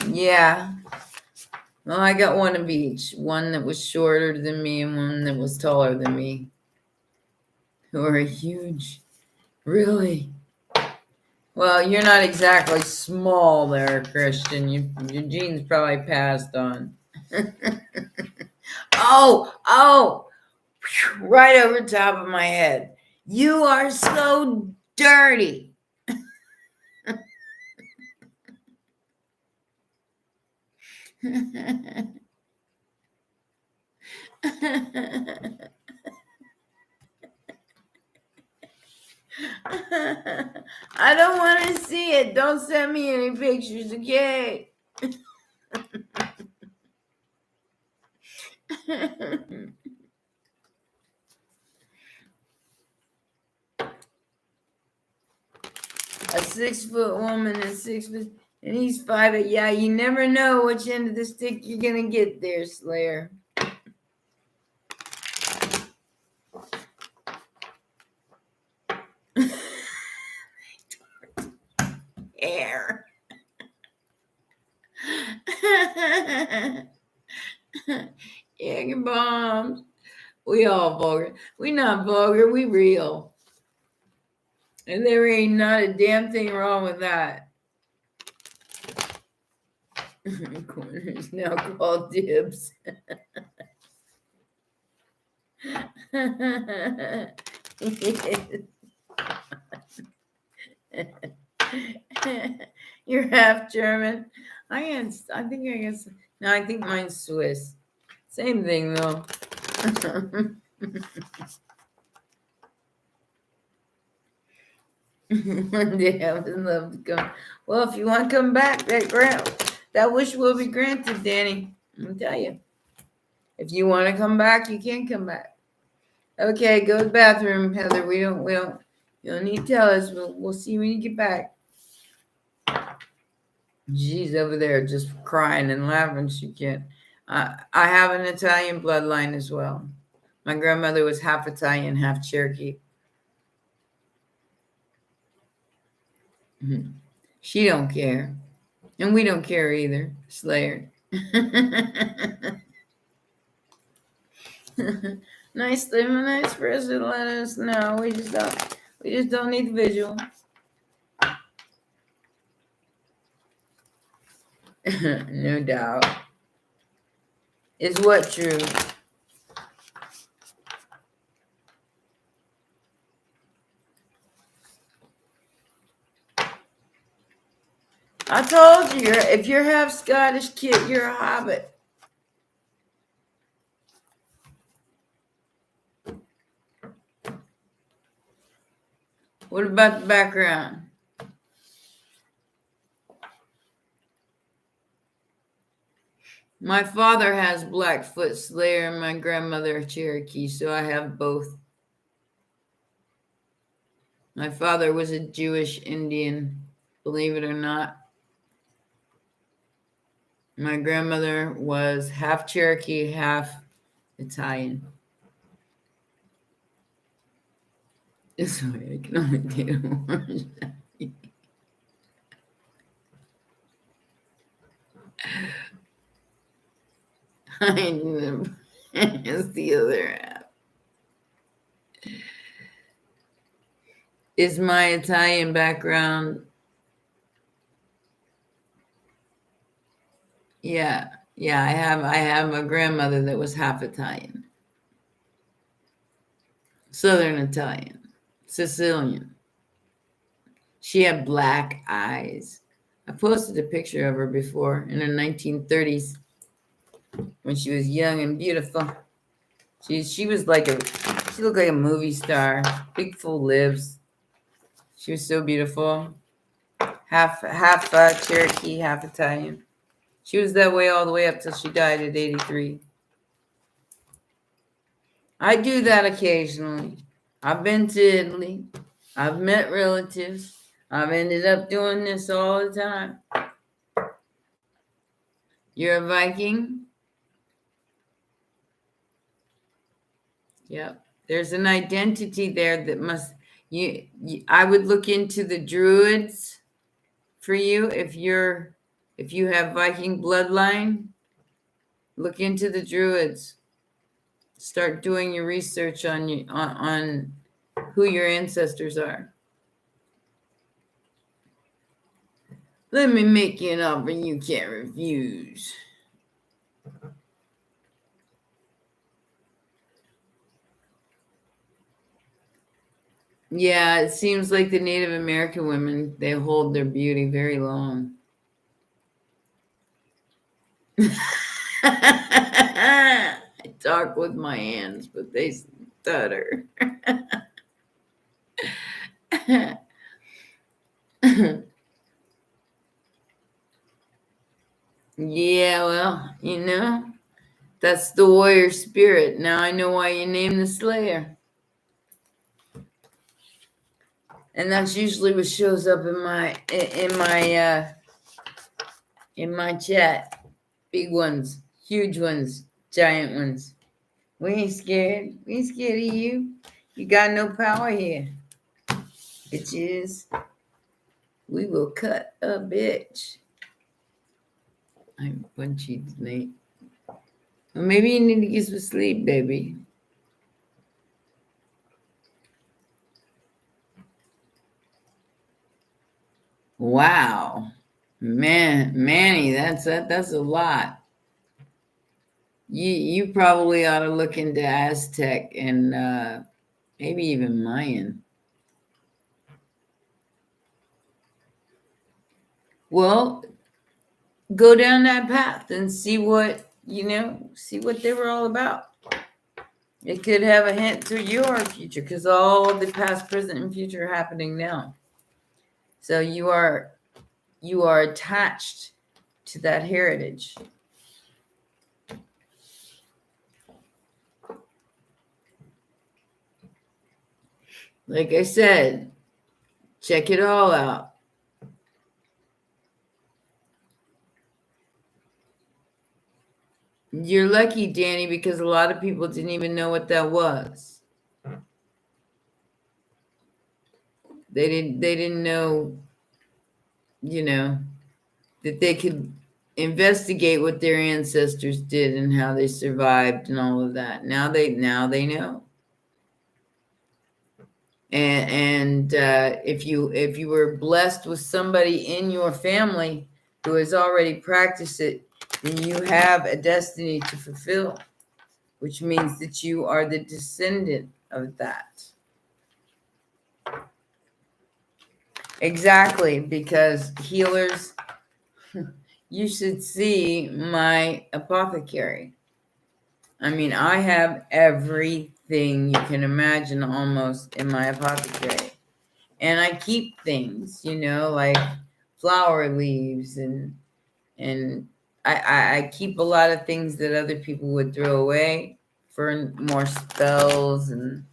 Yeah. Well, I got one of each. One that was shorter than me and one that was taller than me. Who are huge. Really? Well, you're not exactly small there, Christian. Your genes probably passed on. Oh, right over top of my head. You are so dirty. I don't want to see it. Don't send me any pictures, okay? A 6-foot woman and 6 foot. And he's 5. Yeah, you never know which end of the stick you're gonna get there, Slayer. Air. Egg bombs. We all vulgar. We not vulgar. We real. And there ain't not a damn thing wrong with that. Corners now called dibs. You're half German. I guess. No, I think mine's Swiss. Same thing though. One day I would love to come. Well, if you want to come back, that wish will be granted, Danny. I'll tell you. If you want to come back, you can come back. Okay, go to the bathroom, Heather. We don't. You don't need to tell us. We'll see when you get back. She's over there just crying and laughing. She can't. I have an Italian bloodline as well. My grandmother was half Italian, half Cherokee. Mm-hmm. She don't care. And we don't care either, Slayer. Nice person, let us know. We just don't need the visual. No doubt. Is what true? I told you, if you're half Scottish, kid, you're a hobbit. What about the background? My father has Blackfoot Slayer and my grandmother Cherokee, so I have both. My father was a Jewish Indian, believe it or not. My grandmother was half Cherokee, half Italian. This way, I can only take orange. It's the other app. Is my Italian background? Yeah, I have a grandmother that was half Italian, Southern Italian, Sicilian. She had black eyes. I posted a picture of her before in her 1930s when she was young and beautiful. She looked like a movie star, big full lips. She was so beautiful. Half Cherokee, half Italian. She was that way all the way up till she died at 83. I do that occasionally. I've been to Italy. I've met relatives. I've ended up doing this all the time. You're a Viking? Yep. There's an identity there that must I would look into the Druids for you if you have Viking bloodline. Look into the Druids. Start doing your research on who your ancestors are. Let me make you an offer you can't refuse. Yeah, it seems like the Native American women, they hold their beauty very long. I talk with my hands, but they stutter. Yeah, well, that's the warrior spirit. Now I know why you named the Slayer. And that's usually what shows up in my in my chat. Big ones, huge ones, giant ones. We ain't scared. We ain't scared of you. You got no power here. Bitches. We will cut a bitch. I'm punchy tonight. Well, maybe you need to get some sleep, baby. Wow. Man, Manny, that's a lot. You probably ought to look into Aztec and maybe even Mayan. Well, go down that path and see what see what they were all about. It could have a hint to your future because all the past, present, and future are happening now. So you are attached to that heritage. Like I said, check it all out. You're lucky, Danny, because a lot of people didn't even know what that was. They didn't know, that they could investigate what their ancestors did and how they survived and all of that. Now they know. And if you were blessed with somebody in your family who has already practiced it, then you have a destiny to fulfill, which means that you are the descendant of that. Exactly, because healers, you should see my apothecary. I mean, I have everything you can imagine almost in my apothecary. And I keep things, like flower leaves and I keep a lot of things that other people would throw away for more spells and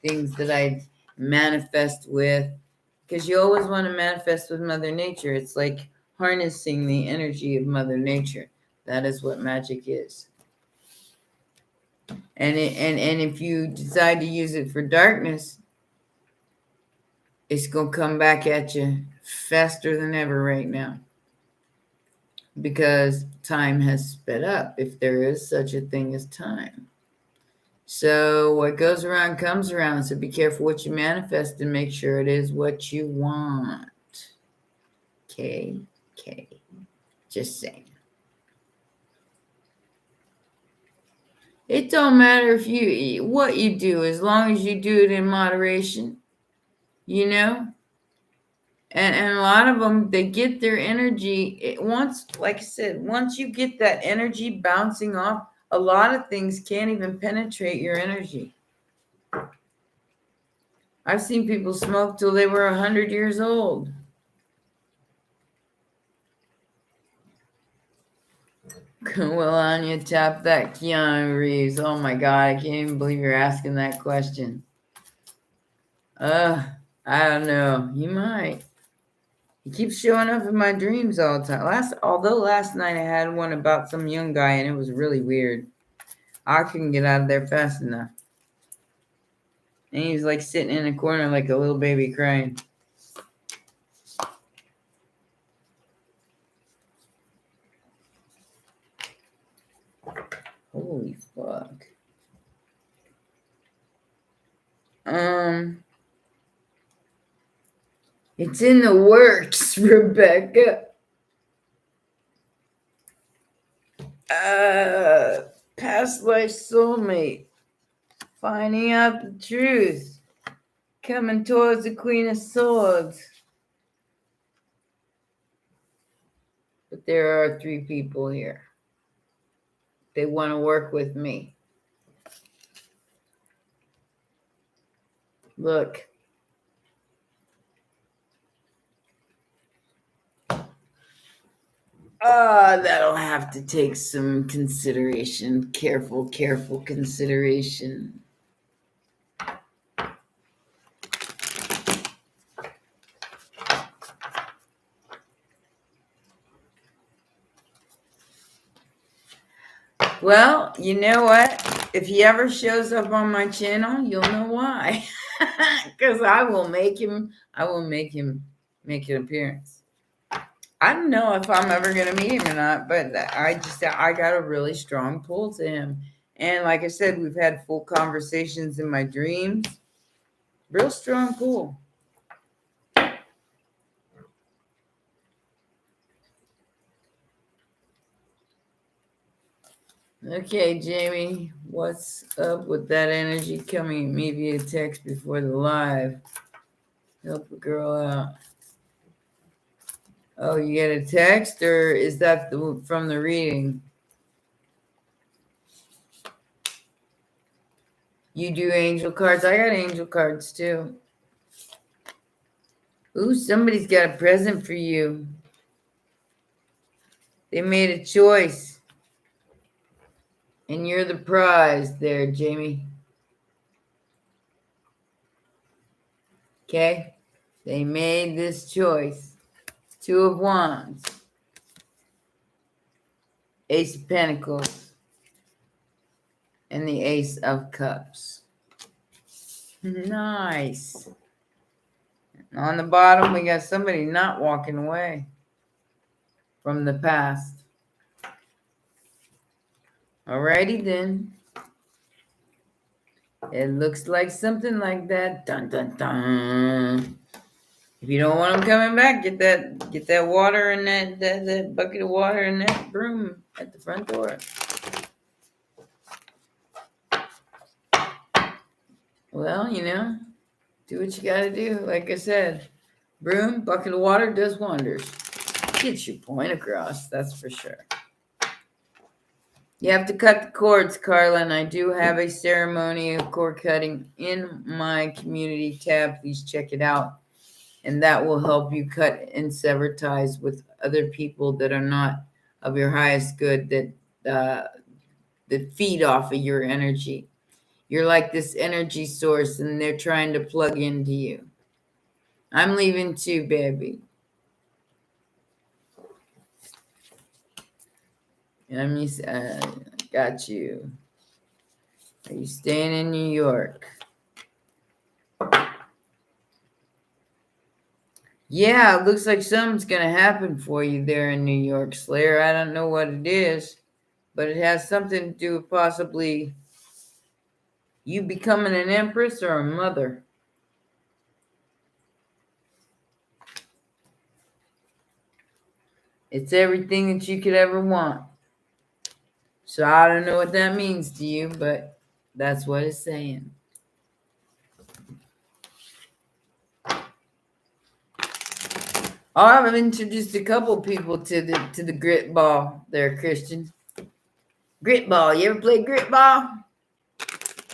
things that I manifest with. Because you always want to manifest with Mother Nature. It's like harnessing the energy of Mother Nature. That is what magic is. And if you decide to use it for darkness, it's going to come back at you faster than ever right now. Because time has sped up, if there is such a thing as time. So what goes around comes around. So be careful what you manifest and make sure it is what you want. Okay. Just saying. It don't matter what you do, as long as you do it in moderation, And a lot of them, they get their energy like I said, once you get that energy bouncing off, a lot of things can't even penetrate your energy. I've seen people smoke till they were 100 years old. Will Anya tap that Keanu Reeves? Oh my God, I can't even believe you're asking that question. I don't know. He might. He keeps showing up in my dreams all the time. Last night I had one about some young guy and it was really weird. I couldn't get out of there fast enough. And he was like sitting in a corner like a little baby crying. Holy fuck. It's in the works, Rebecca. Past life soulmate. Finding out the truth. Coming towards the Queen of Swords. But there are 3 people here. They want to work with me. Look. That'll have to take some consideration. Careful consideration. Well, you know what? If he ever shows up on my channel, you'll know why. Because I will make him make an appearance. I don't know if I'm ever gonna meet him or not, but I got a really strong pull to him. And like I said, we've had full conversations in my dreams. Real strong pull. Okay, Jamie, what's up with that energy coming at me via text before the live? Help a girl out. Oh, you get a text, or is that from the reading? You do angel cards? I got angel cards too. Ooh, somebody's got a present for you. They made a choice. And you're the prize there, Jamie. Okay? They made this choice. Two of Wands. Ace of Pentacles. And the Ace of Cups. Nice. On the bottom, we got somebody not walking away from the past. Alrighty then. It looks like something like that. Dun dun dun. If you don't want them coming back, get that water and that bucket of water and that broom at the front door. Well, do what you gotta do. Like I said, broom, bucket of water does wonders. Gets your point across, that's for sure. You have to cut the cords, Carla, and I do have a ceremony of cord cutting in my community tab. Please check it out. And that will help you cut and sever ties with other people that are not of your highest good, that feed off of your energy. You're like this energy source, and they're trying to plug into you. I'm leaving too, baby. Got you. Are you staying in New York? Yeah, it looks like something's going to happen for you there in New York, Slayer. I don't know what it is, but it has something to do with possibly you becoming an empress or a mother. It's everything that you could ever want. So I don't know what that means to you, but that's what it's saying. I've introduced a couple people to the grit ball there, Christian. Grit ball. You ever play grit ball?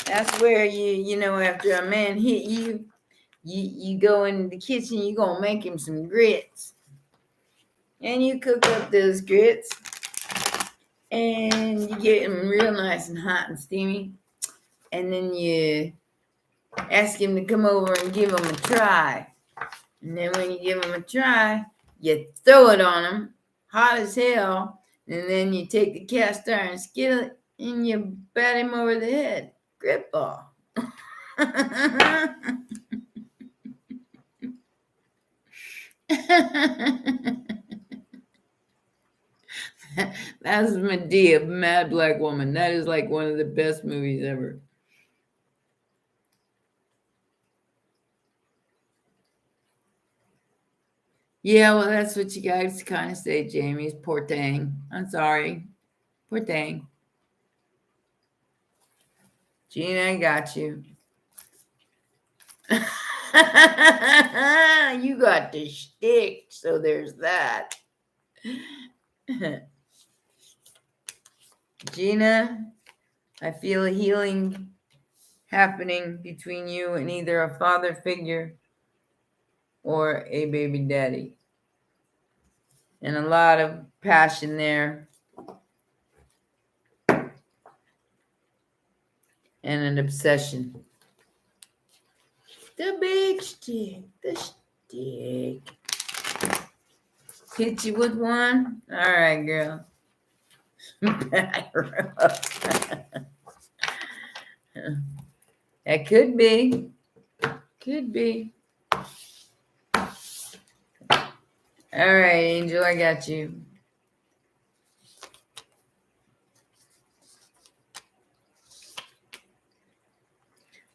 That's where after a man hit you, you go in the kitchen, you're gonna make him some grits. And you cook up those grits. And you get them real nice and hot and steamy. And then you ask him to come over and give him a try. And then when you give him a try, you throw it on him, hot as hell. And then you take the cast iron skillet and you bat him over the head. Grip ball. That's Medea, Mad Black Woman. That is like one of the best movies ever. Yeah, well, that's what you guys kind of say, Jamie. It's poor thing. I'm sorry. Poor thing. Gina, I got you. You got the shtick, so there's that. Gina, I feel a healing happening between you and either a father figure or a baby daddy. And a lot of passion there. And an obsession. The big stick. The stick. Hit you with one? All right, girl. That could be. Could be. All right, Angel, I got you.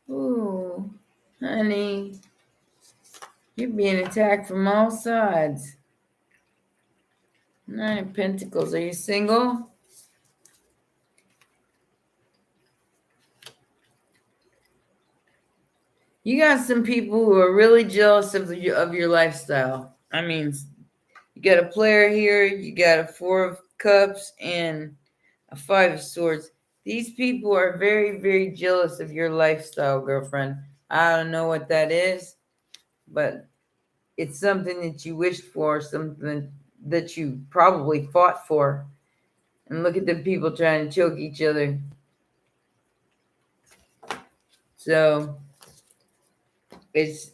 Ooh, honey, you're being attacked from all sides. Nine of Pentacles. Are you single? You got some people who are really jealous of your lifestyle. I mean, you got a player here, you got a Four of Cups, and a Five of Swords. These people are very, very jealous of your lifestyle, girlfriend. I don't know what that is, but it's something that you wished for, something that you probably fought for. And look at the people trying to choke each other. So it's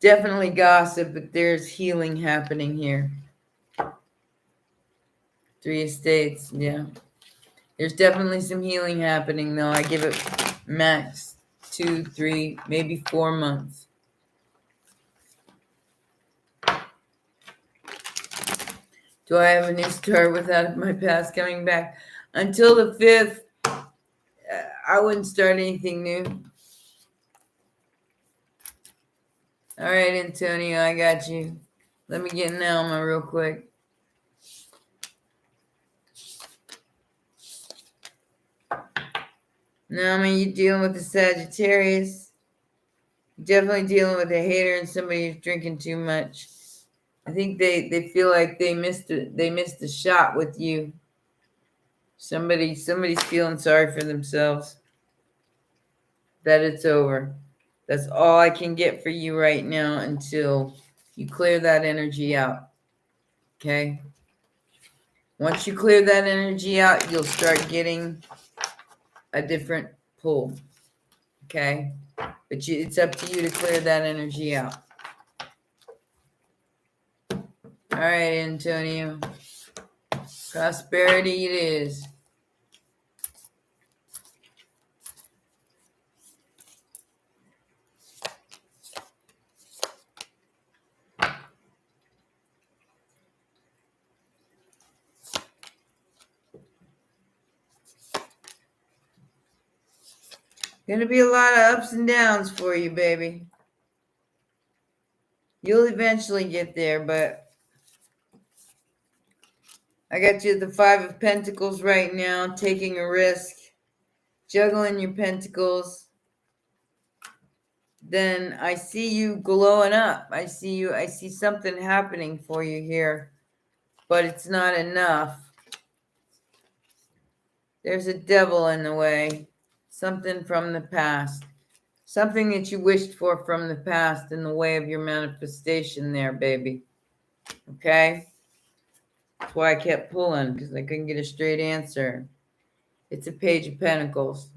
definitely gossip, but there's healing happening here. Three of States, yeah. There's definitely some healing happening, though. I give it max 2, 3, maybe 4 months. Do I have a new start without my past coming back? Until the 5th, I wouldn't start anything new. All right, Antonio, I got you. Let me get an Alma real quick. Now, you dealing with the Sagittarius. Definitely dealing with a hater and somebody who's drinking too much. I think they feel like they missed a shot with you. Somebody's feeling sorry for themselves. That it's over. That's all I can get for you right now until you clear that energy out. Okay? Once you clear that energy out, you'll start getting a different pull. Okay? But it's up to you to clear that energy out. All right, Antonio. Prosperity it is. Gonna be a lot of ups and downs for you, baby. You'll eventually get there, but I got you at the Five of Pentacles right now, taking a risk, juggling your pentacles. Then I see you glowing up. I see something happening for you here, but it's not enough. There's a devil in the way, something from the past. Something that you wished for from the past in the way of your manifestation there, baby. Okay? That's why I kept pulling, because I couldn't get a straight answer. It's a Page of Pentacles.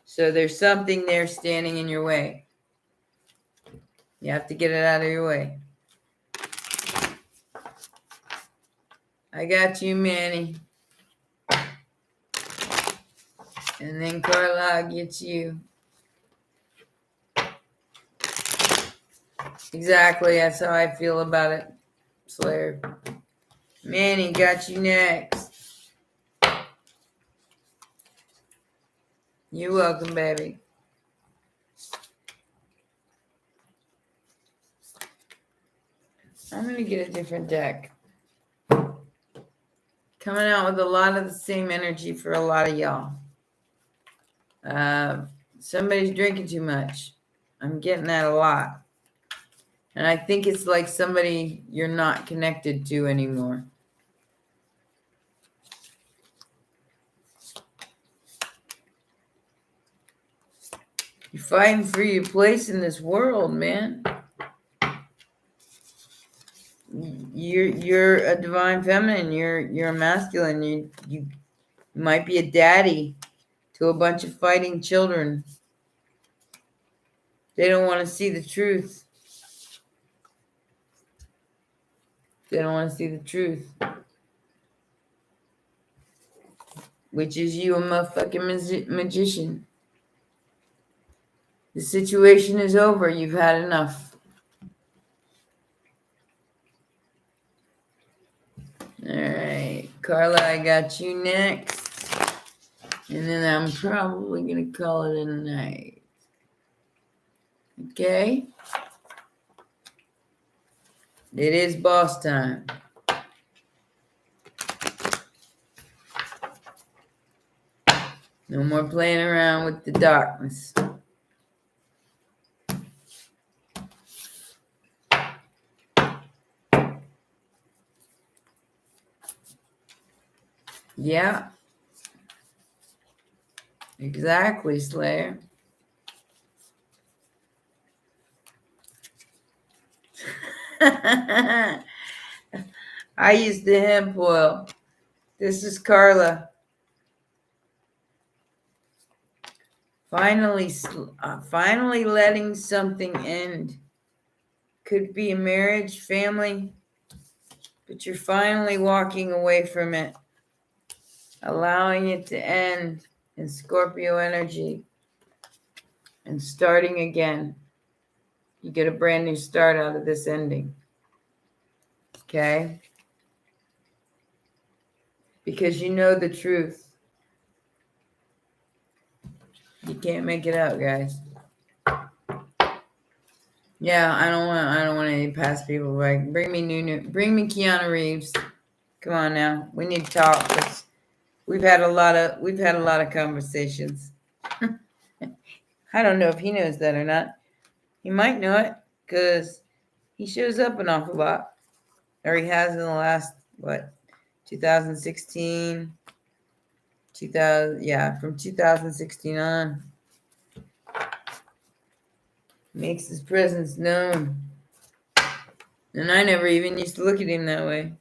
So there's something there standing in your way. You have to get it out of your way. I got you, Manny. And then Carla gets you. Exactly, that's how I feel about it, Slayer. Manny got you next. You're welcome, baby. I'm going to get a different deck. Coming out with a lot of the same energy for a lot of y'all. Somebody's drinking too much. I'm getting that a lot. And I think it's like somebody you're not connected to anymore. You're fighting for your place in this world, man. You're a divine feminine. You're a masculine. You might be a daddy to a bunch of fighting children. They don't want to see the truth. They don't want to see the truth. which is you a motherfucking magician. The situation is over. You've had enough. All right, Carla, I got you next. And then I'm probably going to call it a night. Okay? It is boss time. No more playing around with the darkness. Yeah. Exactly, Slayer. I use the hemp oil. This is Carla. Finally letting something end. Could be a marriage, family, but you're finally walking away from it, allowing it to end in Scorpio energy and starting again. You get a brand new start out of this ending. Okay? Because you know the truth. You can't make it out, guys. Yeah, I don't want any past people. Like, bring me Keanu Reeves. Come on now. We need to talk. We've had a lot of conversations. I don't know if he knows that or not. He might know it because he shows up an awful lot. Or he has in the last, 2016, 2000, from 2016 on. Makes his presence known. And I never even used to look at him that way.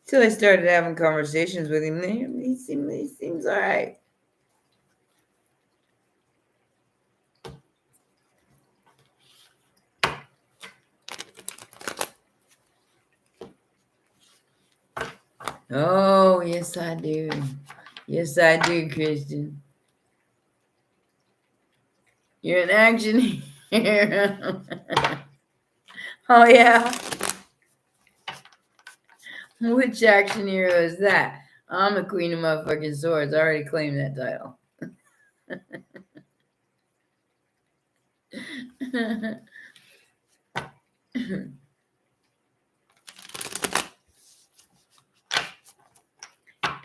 Till I started having conversations with him. He seems all right. Oh, yes, I do. Yes, I do, Christian. You're an action hero. Oh, yeah. Which action hero is that? I'm a queen of motherfucking swords. I already claimed that title.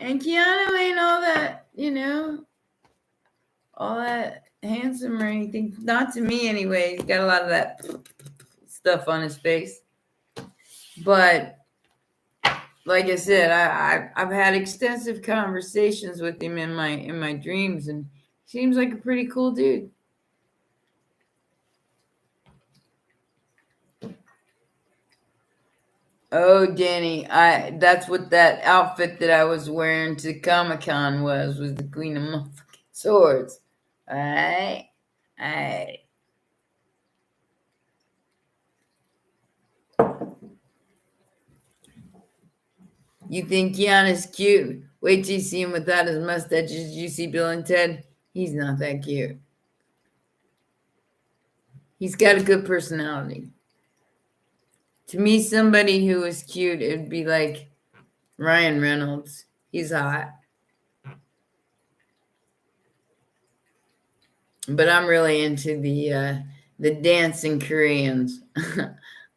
And Keanu ain't all that, all that handsome or anything. Not to me, anyway. He's got a lot of that stuff on his face. But like I said, I've had extensive conversations with him in my dreams, and he seems like a pretty cool dude. Oh, Danny, that's what that outfit that I was wearing to Comic-Con was the Queen of Motherfucking Swords. All right. You think Keanu's cute? Wait till you see him without his mustache. Did you see Bill and Ted? He's not that cute. He's got a good personality. To me, somebody who is cute, it'd be like Ryan Reynolds. He's hot. But I'm really into the dancing Koreans.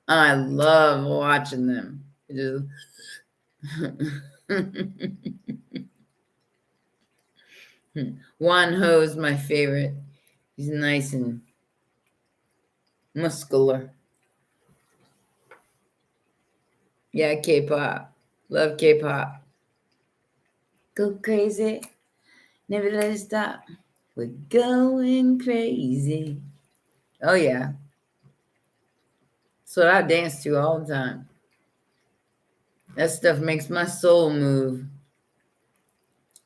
I love watching them. Wan Ho's my favorite. He's nice and muscular. Yeah, K-pop. Love K-pop. Go crazy. Never let it stop. We're going crazy. Oh, yeah. That's what I dance to all the time. That stuff makes my soul move.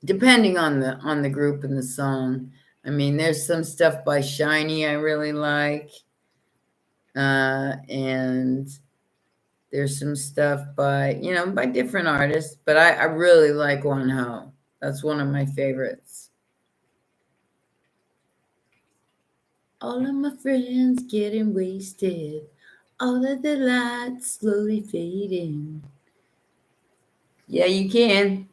Depending on the group and the song. I mean, there's some stuff by Shiny I really like. And there's some stuff by different artists. But I really like Wan Ho. That's one of my favorites. All of my friends getting wasted. All of the lights slowly fading. Yeah, you can.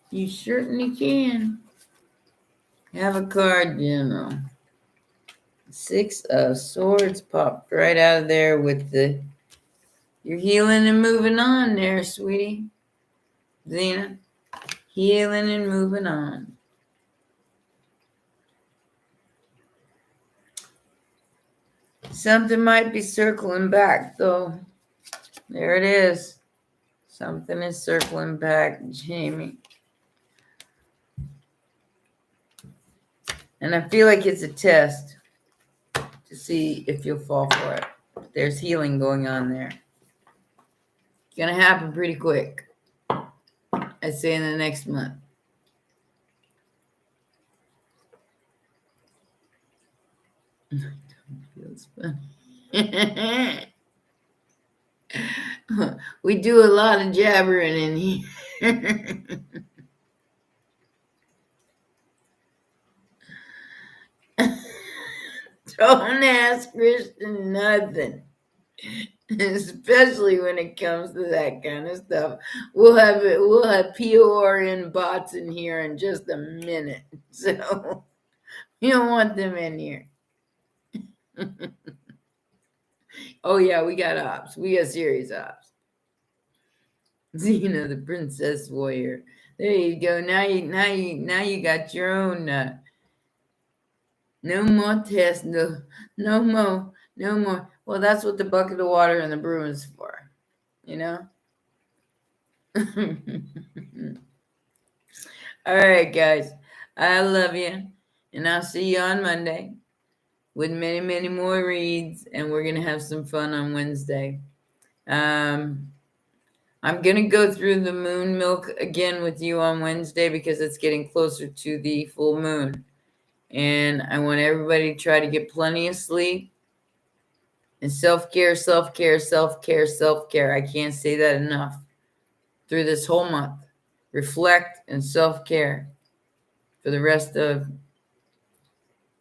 You certainly can. Have a card, General. 6 of Swords popped right out of there with the... You're healing and moving on there, sweetie. Zena. Healing and moving on. Something might be circling back, though. There it is. Something is circling back, Jamie. And I feel like it's a test to see if you'll fall for it. There's healing going on there. It's going to happen pretty quick. I'd say in the next month. Feels funny. We do a lot of jabbering in here. Don't ask Christian nothing, especially when it comes to that kind of stuff. We'll have PORN bots in here in just a minute, so you don't want them in here. Oh yeah, we got ops. We got serious ops. Xena, the princess warrior. There you go. Now you got your own. No more tests. No more. Well, that's what the bucket of water and the broom is for. You know. All right, guys. I love you, and I'll see you on Monday with many more reads, and we're gonna have some fun on Wednesday. I'm going to go through the moon milk again with you on Wednesday because it's getting closer to the full moon. And I want everybody to try to get plenty of sleep. And self-care. I can't say that enough. Through this whole month. Reflect and self-care for the rest of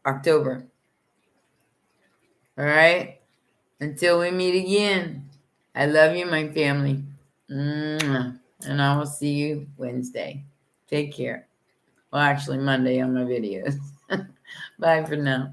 October. All right? Until we meet again. I love you, my family. And I will see you Wednesday. Take care. Well, actually, Monday on my videos. Bye for now.